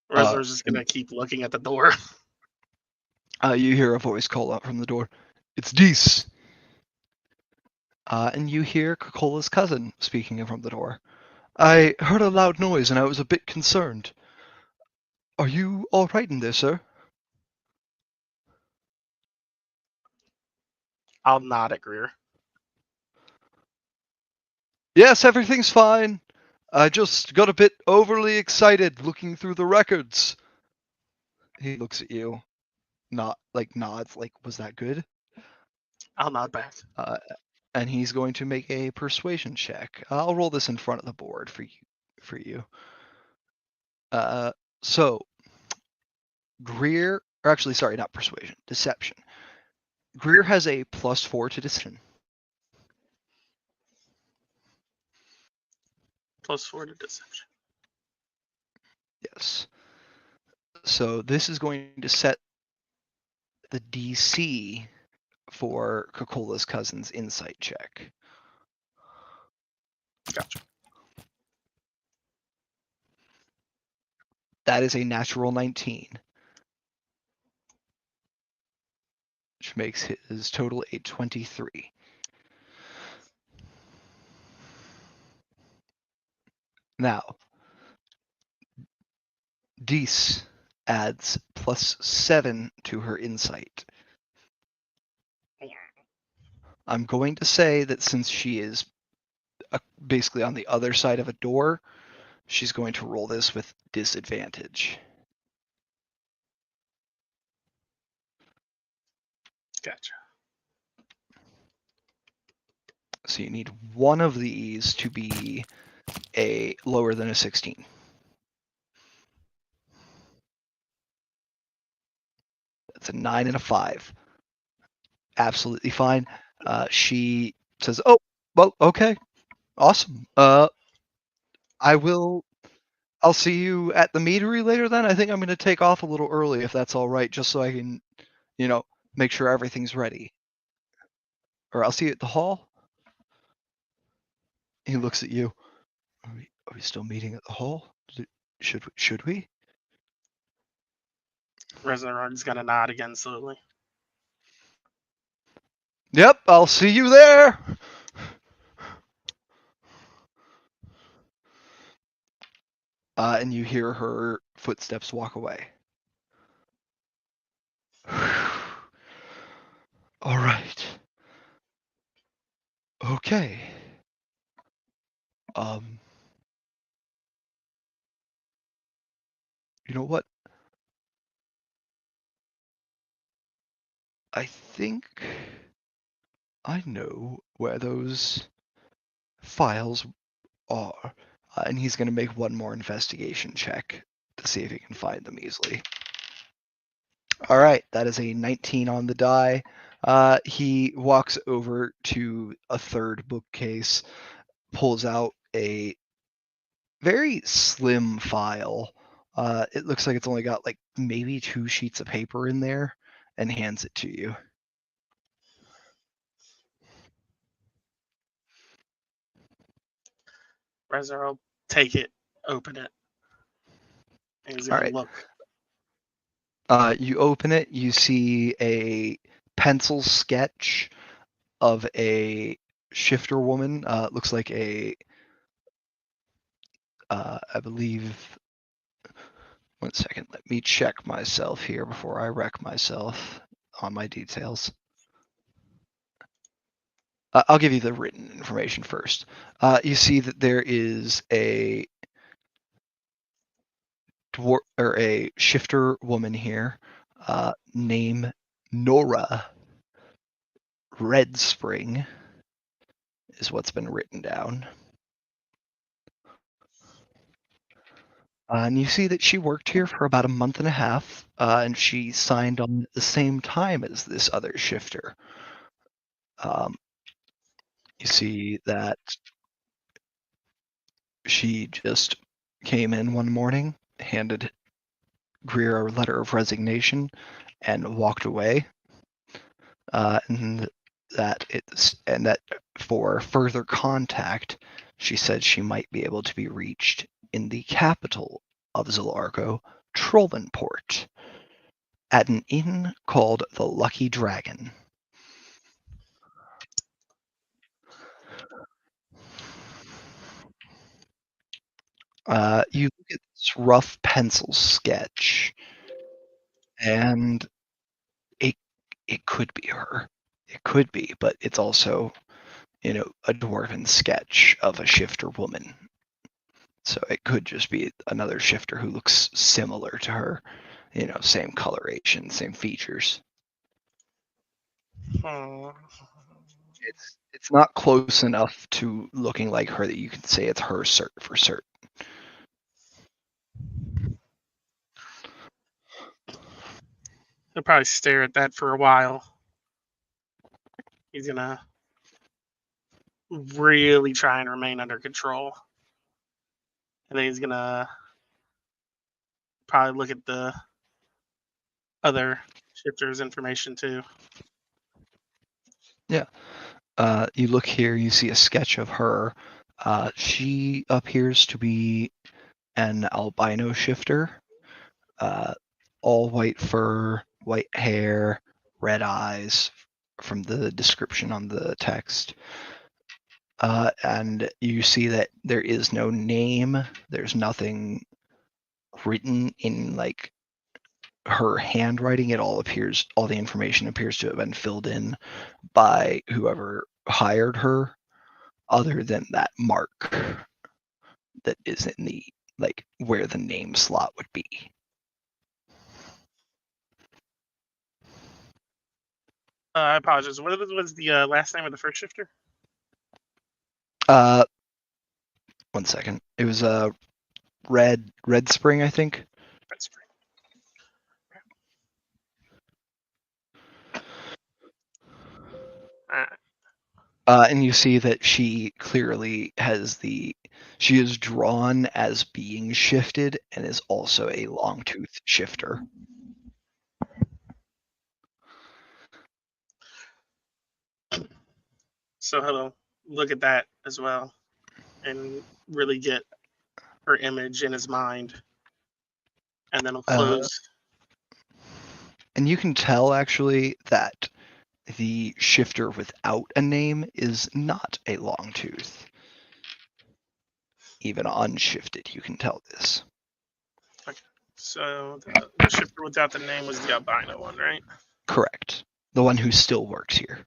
Reznor's just gonna keep looking at the door. You hear a voice call out from the door. It's Dees. And you hear Cocola's cousin speaking from the door. I heard a loud noise and I was a bit concerned. Are you all right in there, sir? I'll nod at Greer. Yes, everything's fine. I just got a bit overly excited looking through the records. He looks at you, nods, was that good? I'll nod back. And he's going to make a persuasion check. I'll roll this in front of the board for you. So Greer, or actually, sorry, not persuasion, deception. Greer has a +4 to deception. +4 to deception. Yes. So this is going to set the DC for Cocola's cousin's insight check. Gotcha. That is a natural 19. Which makes his total a 23. Now, Dees adds +7 to her insight. I'm going to say that since she is basically on the other side of a door, she's going to roll this with disadvantage. Gotcha. So you need one of these to be a lower than a 16. That's a 9 and a 5. Absolutely fine. She says, "Oh, well, okay, awesome. I'll see you at the meadery later then. I think I'm going to take off a little early if that's all right, just so I can, make sure everything's ready. Or I'll see you at the hall." He looks at you. Are we still meeting at the hall? Should we? Reznor's gonna nod again slowly. Yep, I'll see you there. And you hear her footsteps walk away. All right. Okay. You know what? I think I know where those files are. And he's going to make one more investigation check to see if he can find them easily. All right, that is a 19 on the die. He walks over to a third bookcase, pulls out a very slim file. It looks like it's only got like maybe 2 sheets of paper in there, and hands it to you. Reznor will take it, open it, and he's gonna look. You open it, you see a pencil sketch of a shifter woman. Looks like I believe. One second, let me check myself here before I wreck myself on my details. I'll give you the written information first. You see that there is a a shifter woman here, named Nora Red Spring, is what's been written down. And you see that she worked here for about a month and a half, and she signed on at the same time as this other shifter. You see that she just came in one morning, handed Greer a letter of resignation, and walked away. And that for further contact, she said she might be able to be reached in the capital of Zilargo, Trollenport, at an inn called the Lucky Dragon. You look at this rough pencil sketch, and it could be her. It could be, but it's also, a dwarven sketch of a shifter woman. So it could just be another shifter who looks similar to her, same coloration, same features. It's not close enough to looking like her that you can say it's her for certain. He'll probably stare at that for a while. He's gonna really try and remain under control. And then he's gonna probably look at the other shifter's information too. Yeah. You look here, you see a sketch of her. She appears to be an albino shifter. All white fur, white hair, red eyes, from the description on the text. And you see that there is no name. There's nothing written in her handwriting. All the information appears to have been filled in by whoever hired her, other than that mark that is in the where the name slot would be. I apologize. What was the last name of the first shifter? One second. It was Red Spring, I think. Red Spring. And you see that she clearly she is drawn as being shifted and is also a long-tooth shifter. So he'll look at that as well and really get her image in his mind. And then he'll close. And you can tell actually that the shifter without a name is not a long tooth. Even unshifted, you can tell this. Okay. So the shifter without the name was the albino one, right? Correct. The one who still works here.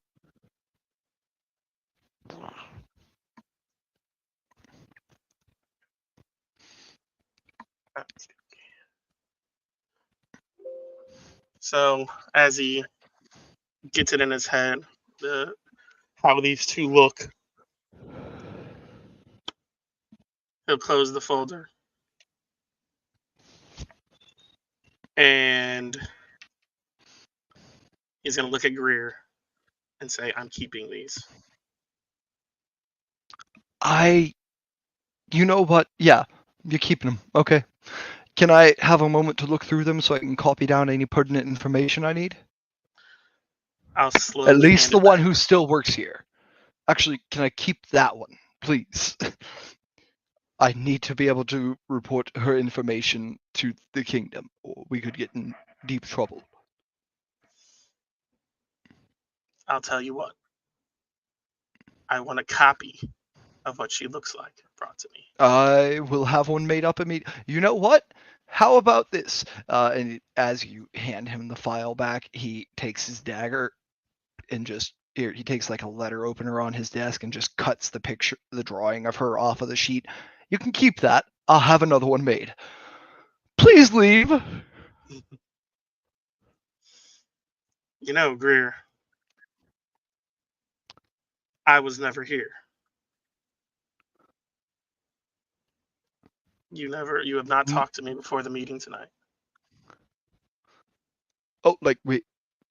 So as he gets it in his head, how these two look, he'll close the folder. And he's going to look at Greer and say, I'm keeping these. You know what? Yeah, you're keeping them. Okay. Can I have a moment to look through them so I can copy down any pertinent information I need? I'll slowly. At least the one who still works here. Actually, can I keep that one, please? I need to be able to report her information to the kingdom, or we could get in deep trouble. I'll tell you what. I want a copy of what she looks like brought to me. I will have one made up immediately. You know what? How about this? And as you hand him the file back, he takes his dagger and he takes a letter opener on his desk and just cuts the drawing of her off of the sheet. You can keep that. I'll have another one made. Please leave. You know, Greer, I was never here. You have not talked to me before the meeting tonight. Oh, like wait,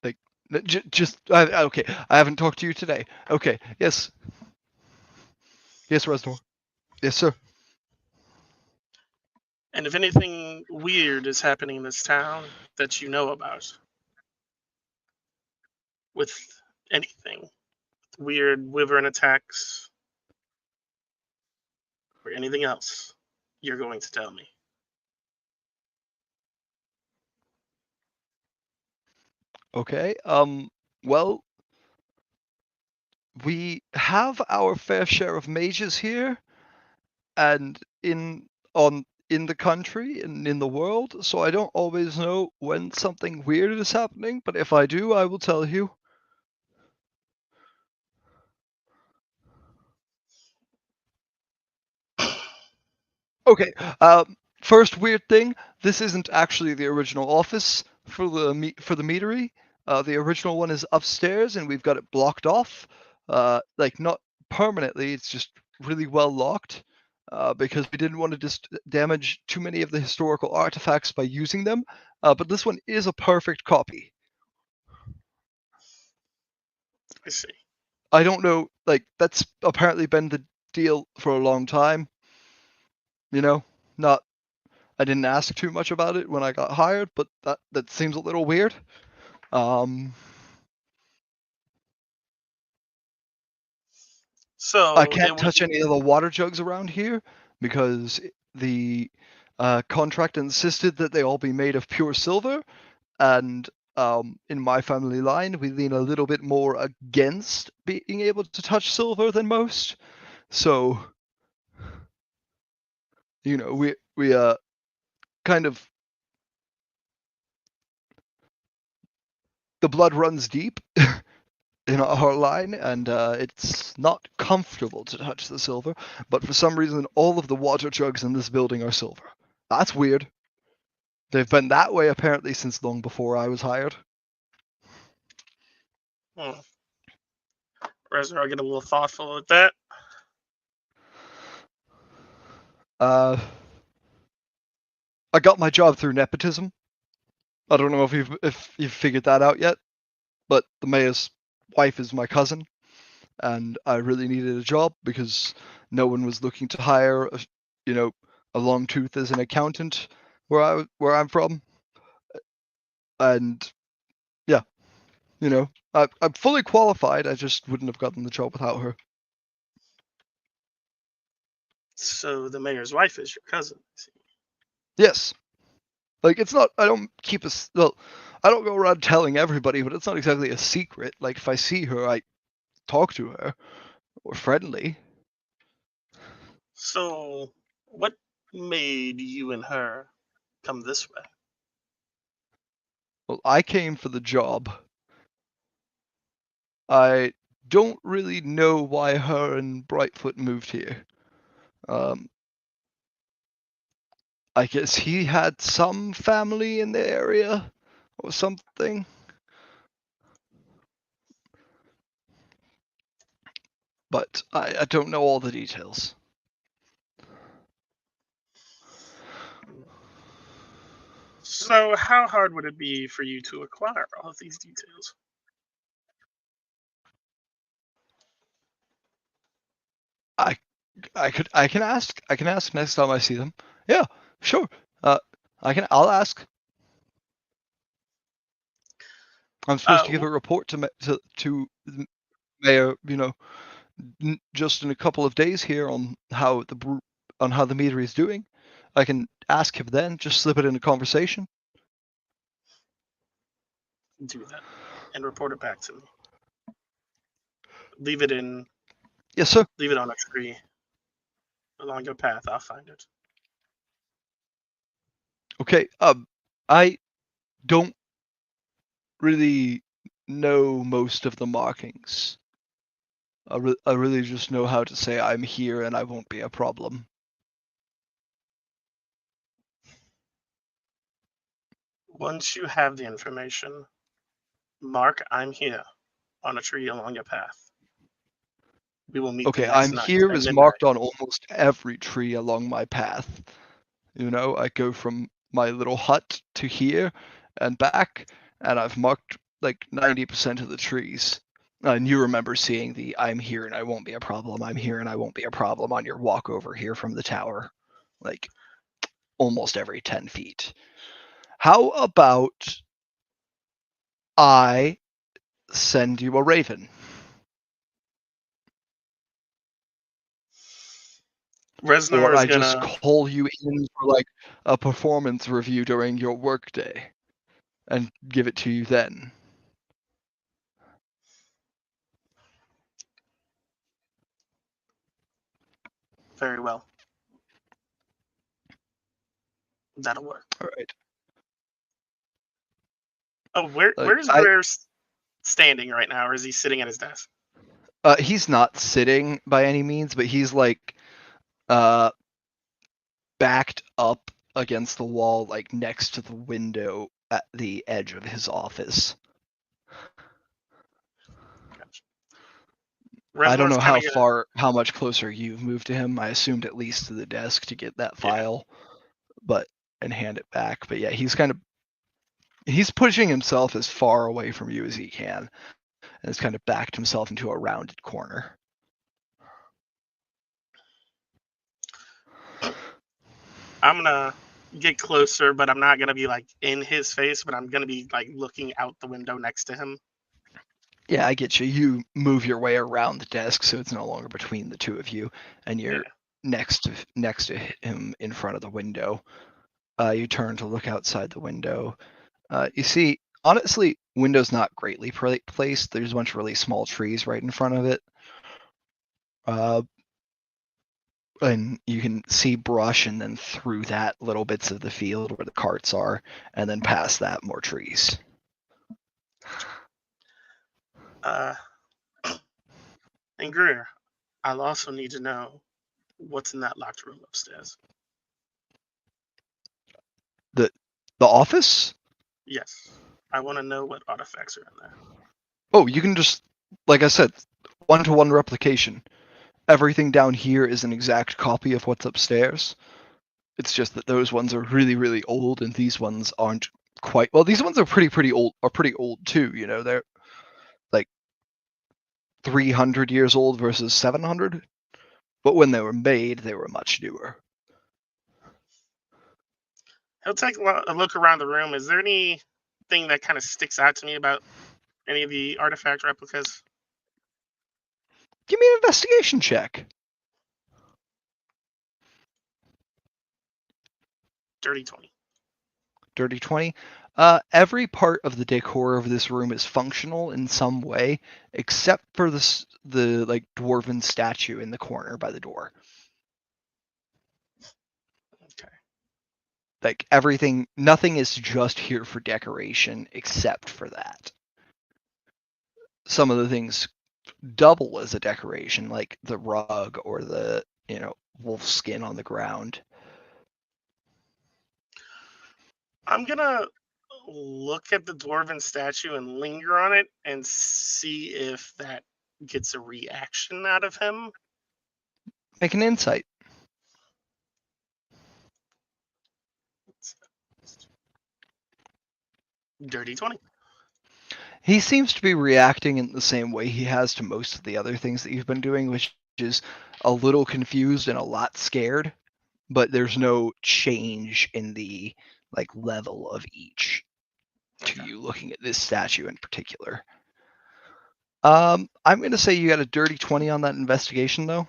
like okay. I haven't talked to you today. Okay, yes, Resnor. Yes, sir. And if anything weird is happening in this town that you know about, with anything, weird wyvern attacks, or anything else, you're going to tell me. Okay. Well, we have our fair share of mages here, and in the country and in the world. So I don't always know when something weird is happening, but if I do, I will tell you. Okay. First weird thing. This isn't actually the original office for the meadery. The original one is upstairs, and we've got it blocked off. Like not permanently. It's just really well locked. Because we didn't want to just damage too many of the historical artifacts by using them. But this one is a perfect copy. I see. I don't know. Like that's apparently been the deal for a long time. You know, not. I didn't ask too much about it when I got hired, but that seems a little weird. So I can't touch any of the water jugs around here because the contract insisted that they all be made of pure silver, and in my family line, we lean a little bit more against being able to touch silver than most. So, you know, we kind of the blood runs deep in our line, and it's not comfortable to touch the silver. But for some reason, all of the water jugs in this building are silver. That's weird. They've been that way apparently since long before I was hired. Resnor, I'll get a little thoughtful with that. I got my job through nepotism. I don't know if you've figured that out yet, but the mayor's wife is my cousin, and I really needed a job because no one was looking to hire a long tooth as an accountant where I'm from, and yeah, I'm fully qualified. I just wouldn't have gotten the job without her. So the mayor's wife is your cousin. Yes. Like, it's not, I don't keep I don't go around telling everybody, but it's not exactly a secret. Like, if I see her, I talk to her. We're friendly. So, what made you and her come this way? Well, I came for the job. I don't really know why her and Brightfoot moved here. I guess he had some family in the area or something. But I don't know all the details. So, how hard would it be for you to acquire all of these details? I can ask next time I see them. Yeah, sure. I'll ask. I'm supposed to give a report to Mayor, just in a couple of days here on how the meadery is doing. I can ask him then. Just slip it in a conversation. Do that and report it back to me. Leave it in. Yes, sir. Leave it on a tree along your path. I'll find it. Okay. I don't really know most of the markings. I really just know how to say I'm here and I won't be a problem. Once you have the information, mark "I'm here" on a tree along your path. We will meet the Okay, next I'm night here at is midnight. marked on almost every tree along my path. You know, I go from my little hut to here and back, and I've marked like 90% of the trees. And you remember seeing the "I'm here and I won't be a problem, I'm here and I won't be a problem" on your walk over here from the tower, like almost every 10 feet. How about I send you a raven? Reznor Or is I just gonna. call you in for like a performance review during your workday and give it to you then. Very well. That'll work. All right. Oh, Like where's Greer standing right now, or is he sitting at his desk? He's not sitting by any means, but he's like uh backed up against the wall, like next to the window at the edge of his office. Gotcha. I don't Reznor's know kind of gonna. how much closer you've moved to him. I assumed at least to the desk to get that Yeah. file, and hand it back. But yeah, he's pushing himself as far away from you as he can, and has kind of backed himself into a rounded corner. I'm gonna get closer, but I'm not gonna be like in his face, but I'm gonna be like looking out the window next to him. Yeah, I get you. You move your way around the desk so it's no longer between the two of you, and you're Yeah. next to him in front of the window. You turn to look outside the window. You see, honestly, window's not greatly placed. There's a bunch of really small trees right in front of it. And you can see brush, and then through that, little bits of the field where the carts are, and then past that, more trees. And Greer, I'll also need to know what's in that locked room upstairs. The office? Yes, I want to know what artifacts are in there. Oh, you can just, like I said, 1-to-1 replication. Everything down here is an exact copy of what's upstairs. It's just that those ones are really, really old, and these ones aren't quite. Well, these ones are pretty old. Are pretty old too. You know, they're like 300 years old versus 700. But when they were made, they were much newer. He'll take a look around the room. Is there anything that kind of sticks out to me about any of the artifact replicas? Give me an investigation check. Dirty 20. Dirty 20. Every part of the decor of this room is functional in some way, except for the like dwarven statue in the corner by the door. Okay. Like nothing is just here for decoration except for that. Some of the things double as a decoration, like the rug or the wolf skin on the ground. I'm gonna look at the dwarven statue and linger on it and see if that gets a reaction out of him. Make an insight. Dirty 20. He seems to be reacting in the same way he has to most of the other things that you've been doing, which is a little confused and a lot scared, but there's no change in the level of each to you looking at this statue in particular. I'm going to say you got a dirty 20 on that investigation, though.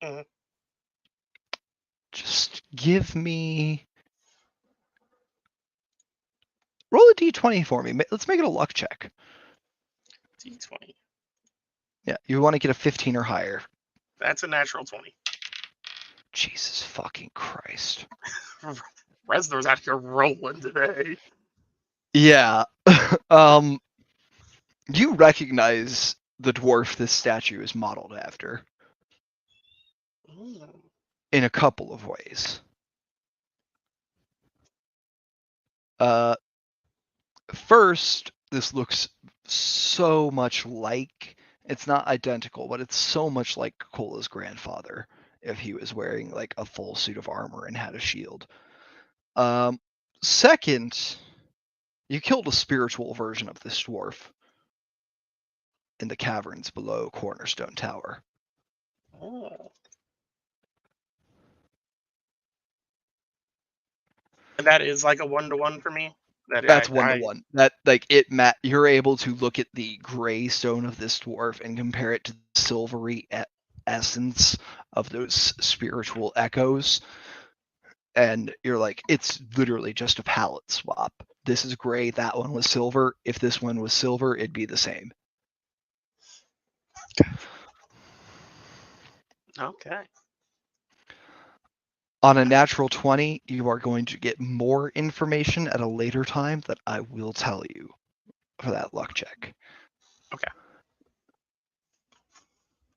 Mhm. Just give me... Roll a d20 for me. Let's make it a luck check. D20. Yeah, you want to get a 15 or higher. That's a natural 20. Jesus fucking Christ. Reznor's out here rolling today. Yeah. You recognize the dwarf this statue is modeled after in a couple of ways. First, this looks so much like, it's not identical, but it's so much like Cola's grandfather if he was wearing like a full suit of armor and had a shield. Second, you killed a spiritual version of this dwarf in the caverns below Cornerstone Tower. Oh. And that is like a 1-to-1 for me. That's 1-to-1. That like you're able to look at the gray stone of this dwarf and compare it to the silvery essence of those spiritual echoes, and you're like, it's literally just a palette swap. This is gray, that one was silver. If this one was silver, it'd be the same. Okay. On a natural 20, you are going to get more information at a later time that I will tell you for that luck check. Okay.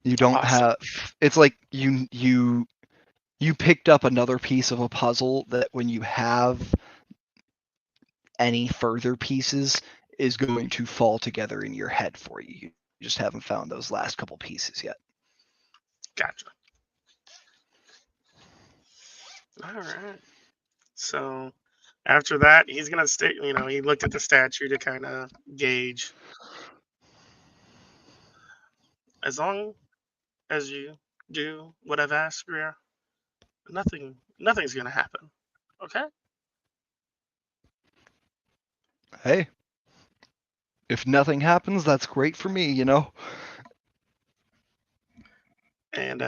You don't have, it's like you picked up another piece of a puzzle that when you have any further pieces is going to fall together in your head for you. You just haven't found those last couple pieces yet. Gotcha. All right. So after that, he's gonna stay. He looked at the statue to kind of gauge. As long as you do what I've asked, Greer, nothing's gonna happen. Okay. Hey, if nothing happens, that's great for me, And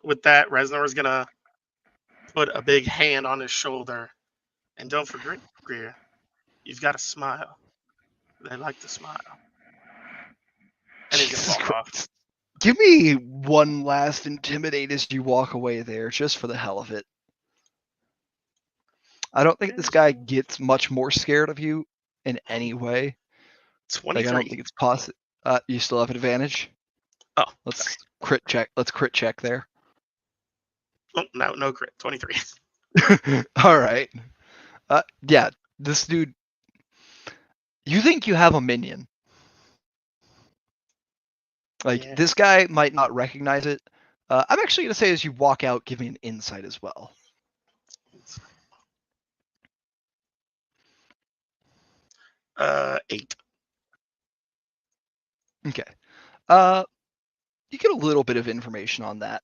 with that, Reznor is gonna put a big hand on his shoulder, and don't forget, Greer, you've got to smile. They like to smile. And he's gonna walk off. Give me one last intimidate as you walk away there, just for the hell of it. I don't think this guy gets much more scared of you in any way. 23. Like, I don't think it's possible. You still have advantage? Oh, let's crit check. Let's crit check there. Oh, no crit. 23. All right. Yeah, this dude. You think you have a minion? Like, Yeah. this guy might not recognize it. I'm actually gonna say as you walk out, give me an insight as well. Uh, 8. Okay. You get a little bit of information on that.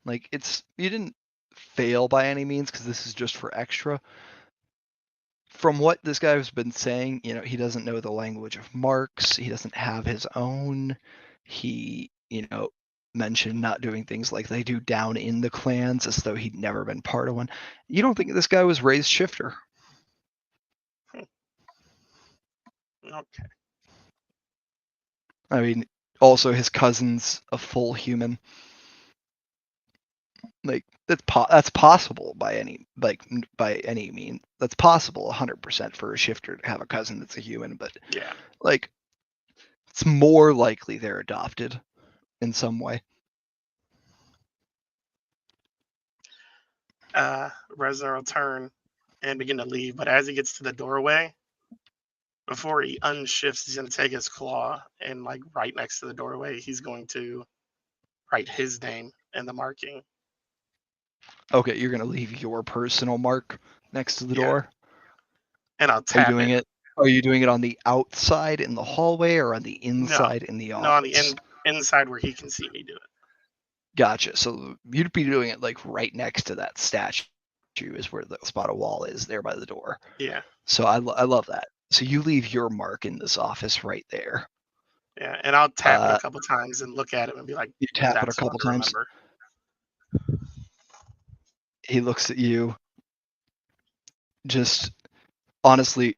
Like, you didn't fail by any means because this is just for extra. From what this guy has been saying, he doesn't know the language of marks. He doesn't have his own. He, mentioned not doing things like they do down in the clans as though he'd never been part of one. You don't think this guy was raised shifter? Okay. I mean, also his cousin's a full human. Like, that's possible by any means. That's possible 100% for a shifter to have a cousin that's a human, but yeah, like, it's more likely they're adopted in some way. Reznor will turn and begin to leave, but as he gets to the doorway, before he unshifts, he's going to take his claw and, like, right next to the doorway, he's going to write his name in the marking. Okay, you're going to leave your personal mark next to the door? And I'll tap it. Are you doing it on the outside in the hallway or on the inside in the office? No, on the inside where he can see me do it. Gotcha. So you'd be doing it like right next to that statue is where the spot of wall is there by the door. Yeah. So I love that. So you leave your mark in this office right there. Yeah, and I'll tap it a couple times and look at him and be like, you tap it a couple times. He looks at you. Just honestly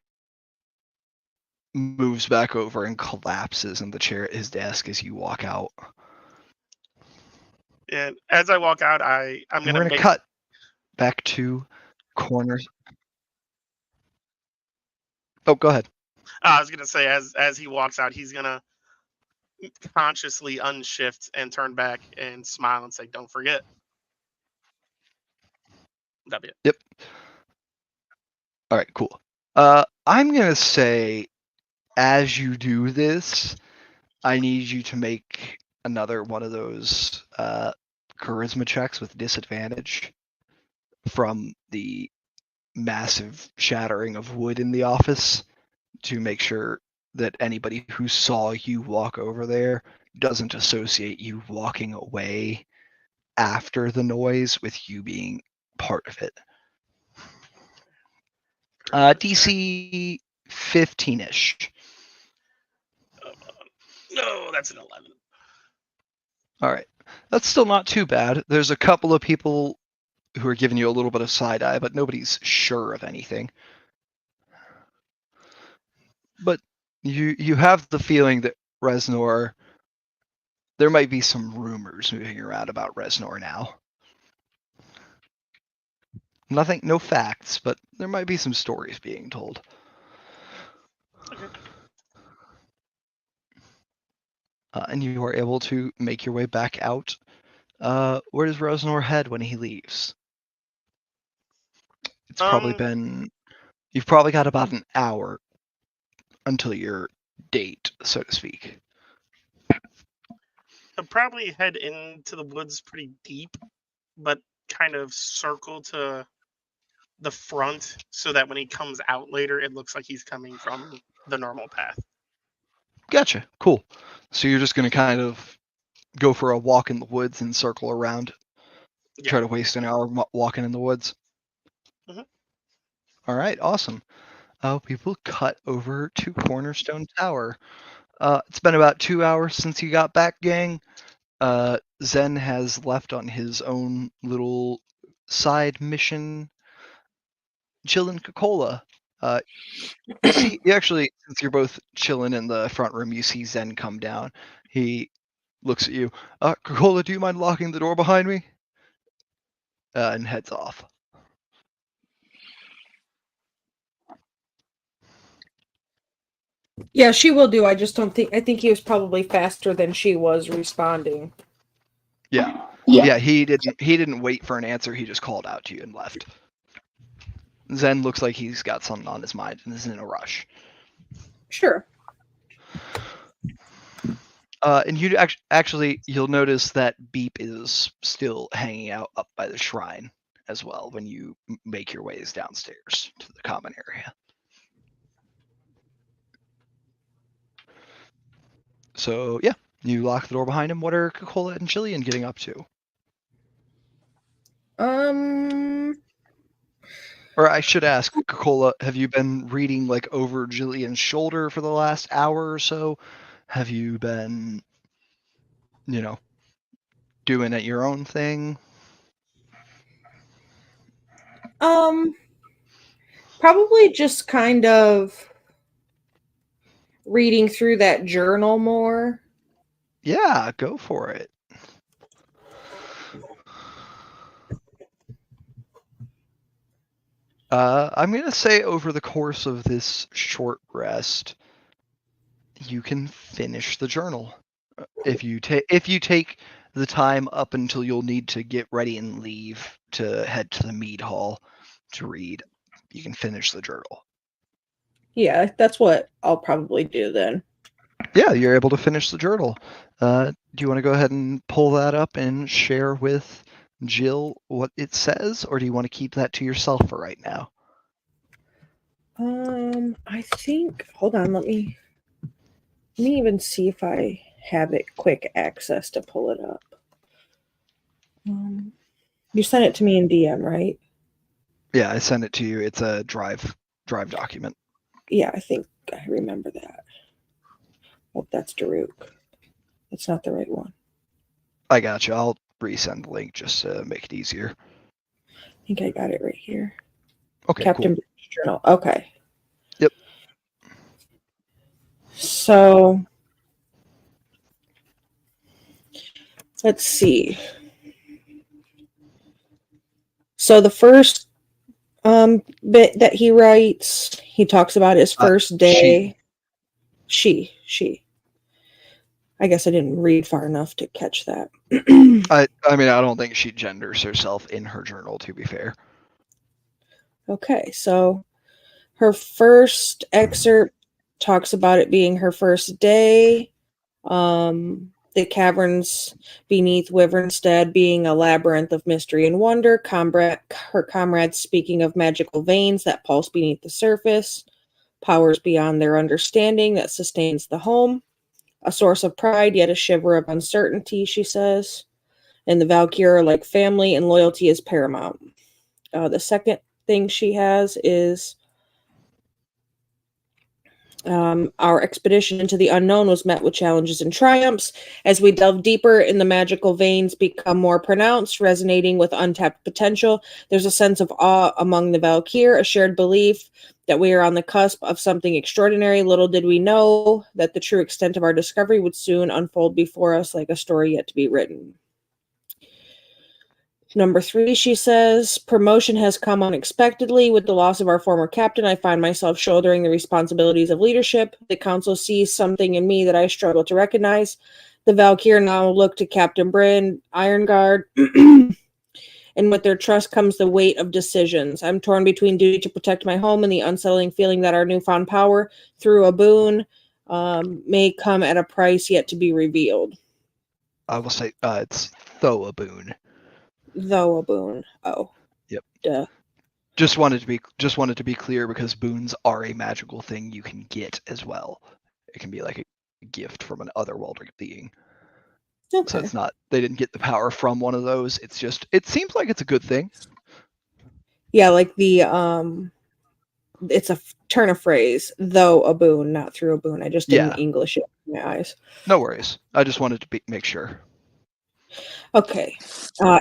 moves back over and collapses in the chair at his desk as you walk out. And as I walk out, I'm going to cut back to corners. Oh, go ahead. I was going to say, as he walks out, he's going to consciously unshift and turn back and smile and say, "Don't forget." That'd be it. Yep. All right, cool. I'm going to say, as you do this, I need you to make another one of those charisma checks with disadvantage from the massive shattering of wood in the office to make sure that anybody who saw you walk over there doesn't associate you walking away after the noise with you being part of it. DC 15-ish. No, that's an 11. All right. That's still not too bad. There's a couple of people who are giving you a little bit of side eye, but nobody's sure of anything. But you have the feeling that Reznor, there might be some rumors moving around about Reznor now. Nothing, no facts, but there might be some stories being told. Okay. And you are able to make your way back out. Where does Reznor head when he leaves? It's probably been... You've probably got about an hour until your date, so to speak. He'll probably head into the woods pretty deep, but kind of circle to the front so that when he comes out later, it looks like he's coming from the normal path. Gotcha. Cool. So you're just going to kind of go for a walk in the woods and circle around. Yeah. Try to waste an hour walking in the woods. Mhm. All right. Awesome. We will cut over to Cornerstone Tower. It's been about 2 hours since you got back, gang. Zen has left on his own little side mission. Chillin' Coca-Cola. You see, actually, since you're both chilling in the front room, you see Zen come down. He looks at you. Coca-Cola, do you mind locking the door behind me? And heads off. Yeah, she will do. I just don't think. I think he was probably faster than she was responding. Yeah. He didn't wait for an answer. He just called out to you and left. Zen looks like he's got something on his mind and is in a rush. Sure. And you actually, you'll notice that Beep is still hanging out up by the shrine as well when you make your ways downstairs to the common area. So yeah, you lock the door behind him. What are Coca-Cola and Jillian getting up to? Or I should ask, Coca-Cola, have you been reading like over Jillian's shoulder for the last hour or so? Have you been, doing it your own thing? Probably just kind of reading through that journal more. Yeah, go for it. I'm going to say over the course of this short rest, you can finish the journal. If you take the time up until you'll need to get ready and leave to head to the mead hall to read, you can finish the journal. Yeah, that's what I'll probably do then. Yeah, you're able to finish the journal. Do you want to go ahead and pull that up and share with Jill what it says, or do you want to keep that to yourself for right now? I think. Hold on. Let me even see if I have it quick access to pull it up. You sent it to me in DM, right? Yeah, I sent it to you. It's a drive document. Yeah, I think I remember that. Oh, that's Daruk. That's not the right one. I got you. I'll resend the link just to make it easier. I think I got it right here. Okay, Captain cool. Journal. Okay. Yep. So let's see. So the first bit that he writes, he talks about his first day. She. I guess I didn't read far enough to catch that. I mean, I don't think she genders herself in her journal, to be fair. Okay, so Her first excerpt talks about it being her first day. The caverns beneath Wyvernstead being a labyrinth of mystery and wonder. Her comrades speaking of magical veins that pulse beneath the surface. Powers beyond their understanding that sustains the home. A source of pride, yet a shiver of uncertainty, she says. And the Valkyrie are like family, and loyalty is paramount. The second thing she has is our expedition into the unknown was met with challenges and triumphs. As we delve deeper in the magical veins become more pronounced, resonating with untapped potential. There's a sense of awe among the Valkyr, a shared belief that we are on the cusp of something extraordinary. Little did we know that the true extent of our discovery would soon unfold before us like a story yet to be written. Number 3, she says, promotion has come unexpectedly. With the loss of our former captain, I find myself shouldering the responsibilities of leadership. The council sees something in me that I struggle to recognize. The Valkyr now look to Captain Bryn, Ironguard, and with their trust comes the weight of decisions. I'm torn between duty to protect my home and the unsettling feeling that our newfound power, through a boon, may come at a price yet to be revealed. I will say it's though a boon. Though a boon. Oh. Yep. Duh. Just wanted to be clear because boons are a magical thing you can get as well. It can be like a gift from an otherworldly being. Okay. So it's not they didn't get the power from one of those. It's just it seems like it's a good thing. Yeah, like the it's a turn of phrase, though a boon, not through a boon. I just didn't English it in my eyes. No worries. I just wanted to make sure. Okay.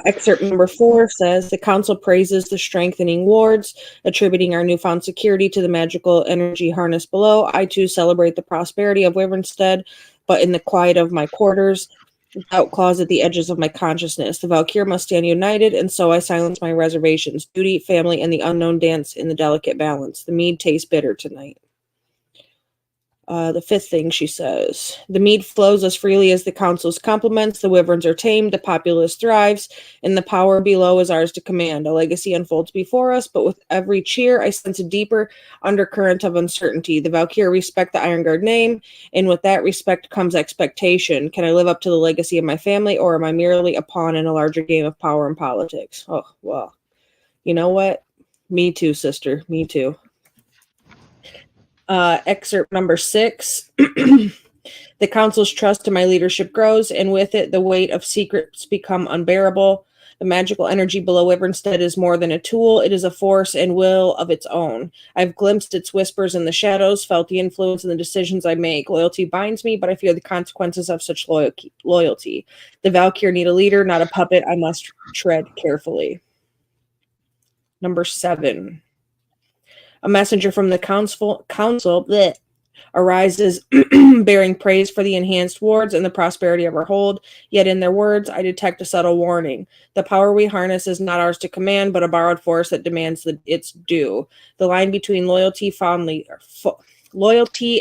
Excerpt number 4 says, the council praises the strengthening wards, attributing our newfound security to the magical energy harness below. I too celebrate the prosperity of Wyvernstead, but in the quiet of my quarters, without claws at the edges of my consciousness. The Valkyr must stand united, and so I silence my reservations. Duty, family, and the unknown dance in the delicate balance. The mead tastes bitter tonight. The 5th thing she says, the mead flows as freely as the council's compliments. The wyverns are tamed, the populace thrives, and the power below is ours to command. A legacy unfolds before us, but with every cheer, I sense a deeper undercurrent of uncertainty. The Valkyrie respect the Ironguard name, and with that respect comes expectation. Can I live up to the legacy of my family, or am I merely a pawn in a larger game of power and politics? Oh, well, you know what? Me too, sister. Me too. Excerpt number 6. The council's trust in my leadership grows, and with it, the weight of secrets become unbearable. The magical energy below Wyvernstead is more than a tool. It is a force and will of its own. I've glimpsed its whispers in the shadows, felt the influence in the decisions I make. Loyalty binds me, but I fear the consequences of such loyalty. The Valkyr need a leader, not a puppet. I must tread carefully. Number 7. A messenger from the council arises bearing praise for the enhanced wards and the prosperity of our hold. Yet in their words, I detect a subtle warning. The power we harness is not ours to command, but a borrowed force that demands its due. The line between loyalty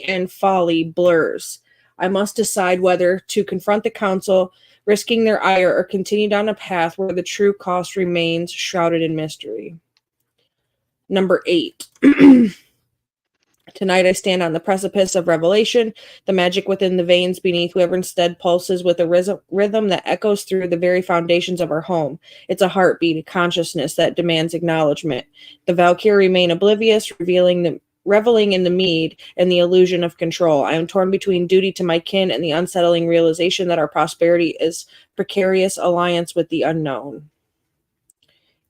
and folly blurs. I must decide whether to confront the council, risking their ire, or continue down a path where the true cost remains shrouded in mystery. Number 8. Tonight I stand on the precipice of revelation. The magic within the veins beneath Wyvernstead pulses with a rhythm that echoes through the very foundations of our home. It's a heartbeat, a consciousness that demands acknowledgement. The Valkyrie remain oblivious, reveling in the mead and the illusion of control. I am torn between duty to my kin and the unsettling realization that our prosperity is precarious alliance with the unknown.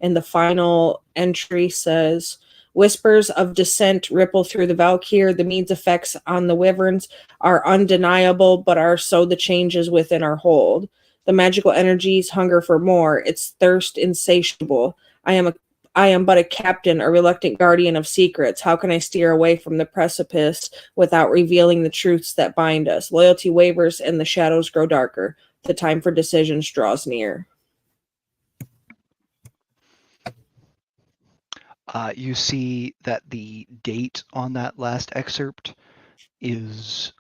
And the final entry says, whispers of dissent ripple through the Valkyr. The mead's effects on the wyverns are undeniable, but are so the changes within our hold. The magical energies hunger for more, its thirst insatiable. I am but a captain, a reluctant guardian of secrets. How can I steer away from the precipice without revealing the truths that bind us? Loyalty wavers and the shadows grow darker. The time for decisions draws near. You see that the date on that last excerpt is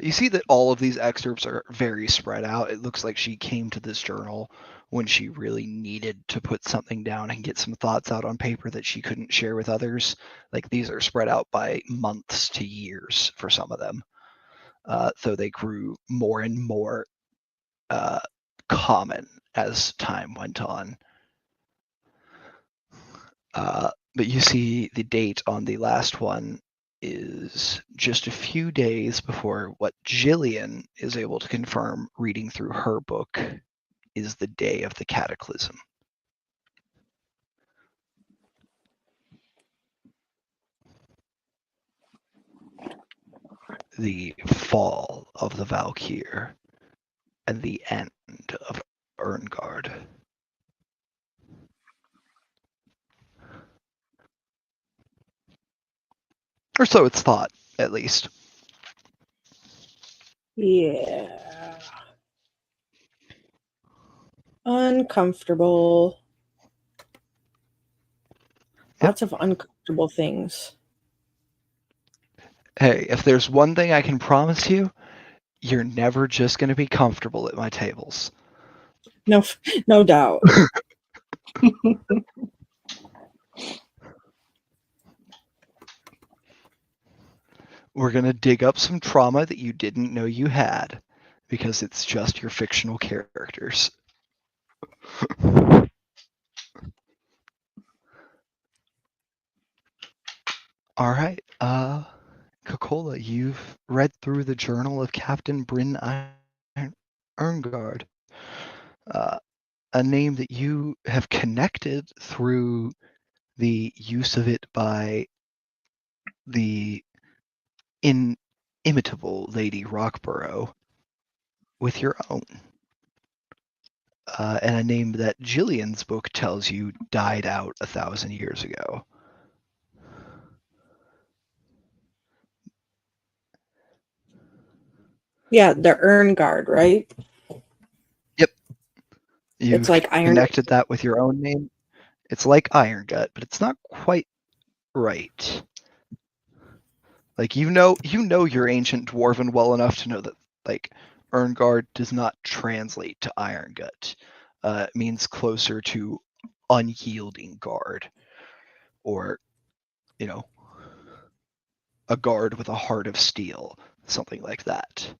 You see that all of these excerpts are very spread out. It looks like she came to this journal when she really needed to put something down and get some thoughts out on paper that she couldn't share with others. Like these are spread out by months to years for some of them. So they grew more and more common as time went on. But you see the date on the last one is just a few days before what Jillian is able to confirm reading through her book is the day of the cataclysm. The fall of the Valkyr and the end of Erngard. Or so it's thought, at least. Yeah. Uncomfortable. Lots of uncomfortable things. Hey, if there's one thing I can promise you, you're never just going to be comfortable at my tables. No doubt. We're going to dig up some trauma that you didn't know you had, because it's just your fictional characters. All right, Coca-Cola, you've read through the journal of Captain Bryn Erngard, a name that you have connected through the use of it by the inimitable Lady Rockborough with your own. And a name that Jillian's book tells you died out 1,000 years ago. Yeah, the Erngard, right? Yep. You've It's like Iron. connected that with your own name. It's like Iron Gut, but it's not quite right. Like you know your ancient dwarven well enough to know that like Erngard does not translate to Iron Gut. It means closer to unyielding guard, or a guard with a heart of steel, something like that.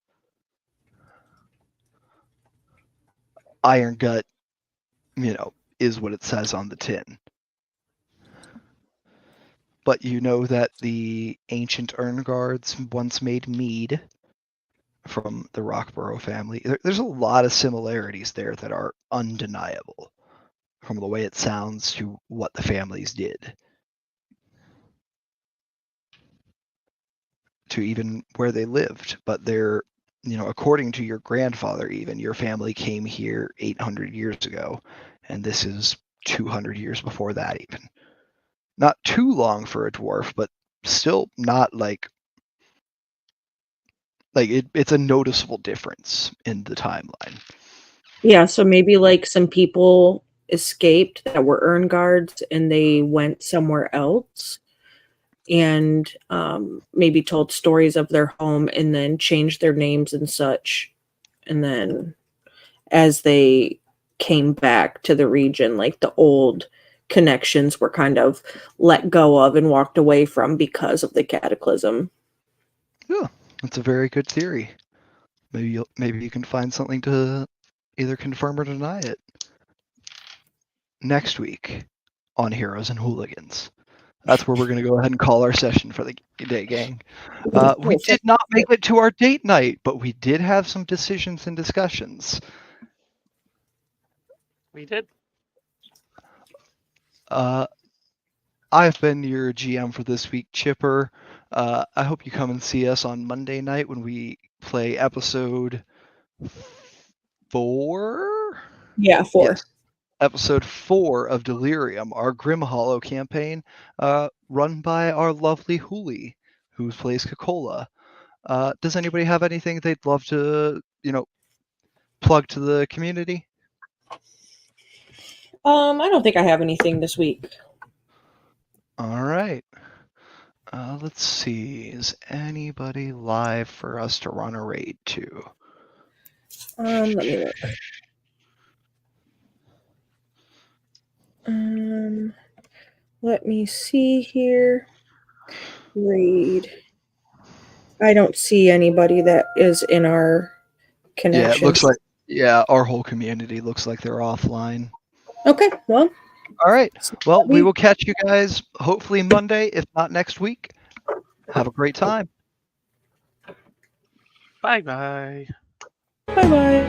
Iron Gut, is what it says on the tin. But you know that the ancient Erngards once made mead from the Rockborough family. There's a lot of similarities there that are undeniable, from the way it sounds to what the families did, to even where they lived. But they're, according to your grandfather, even your family came here 800 years ago, and this is 200 years before that even. Not too long for a dwarf, but still not like it's a noticeable difference in the timeline. Yeah, so maybe like some people escaped that were Erngards and they went somewhere else and maybe told stories of their home and then changed their names and such. And then as they came back to the region, like the old connections were kind of let go of and walked away from because of the cataclysm. Yeah, that's a very good theory. Maybe you can find something to either confirm or deny it. Next week on Heroes and Hooligans. That's where we're going to go ahead and call our session for the day, gang. We did not make it to our date night, but we did have some decisions and discussions. We did. I've been your GM for this week, Chipper. I hope you come and see us on Monday night when we play episode 4? Yeah, 4. Yes. Episode 4 of Delirium, our Grim Hollow campaign, run by our lovely Hooli, who plays Coca-Cola. Does anybody have anything they'd love to, plug to the community? I don't think I have anything this week. All right. Let's see. Is anybody live for us to run a raid to? Let me look. Let me see here. Raid. I don't see anybody that is in our connection. Yeah, it looks like our whole community looks like they're offline. Okay, well. All right. Well, we will catch you guys hopefully Monday, if not next week. Have a great time. Bye-bye. Bye-bye.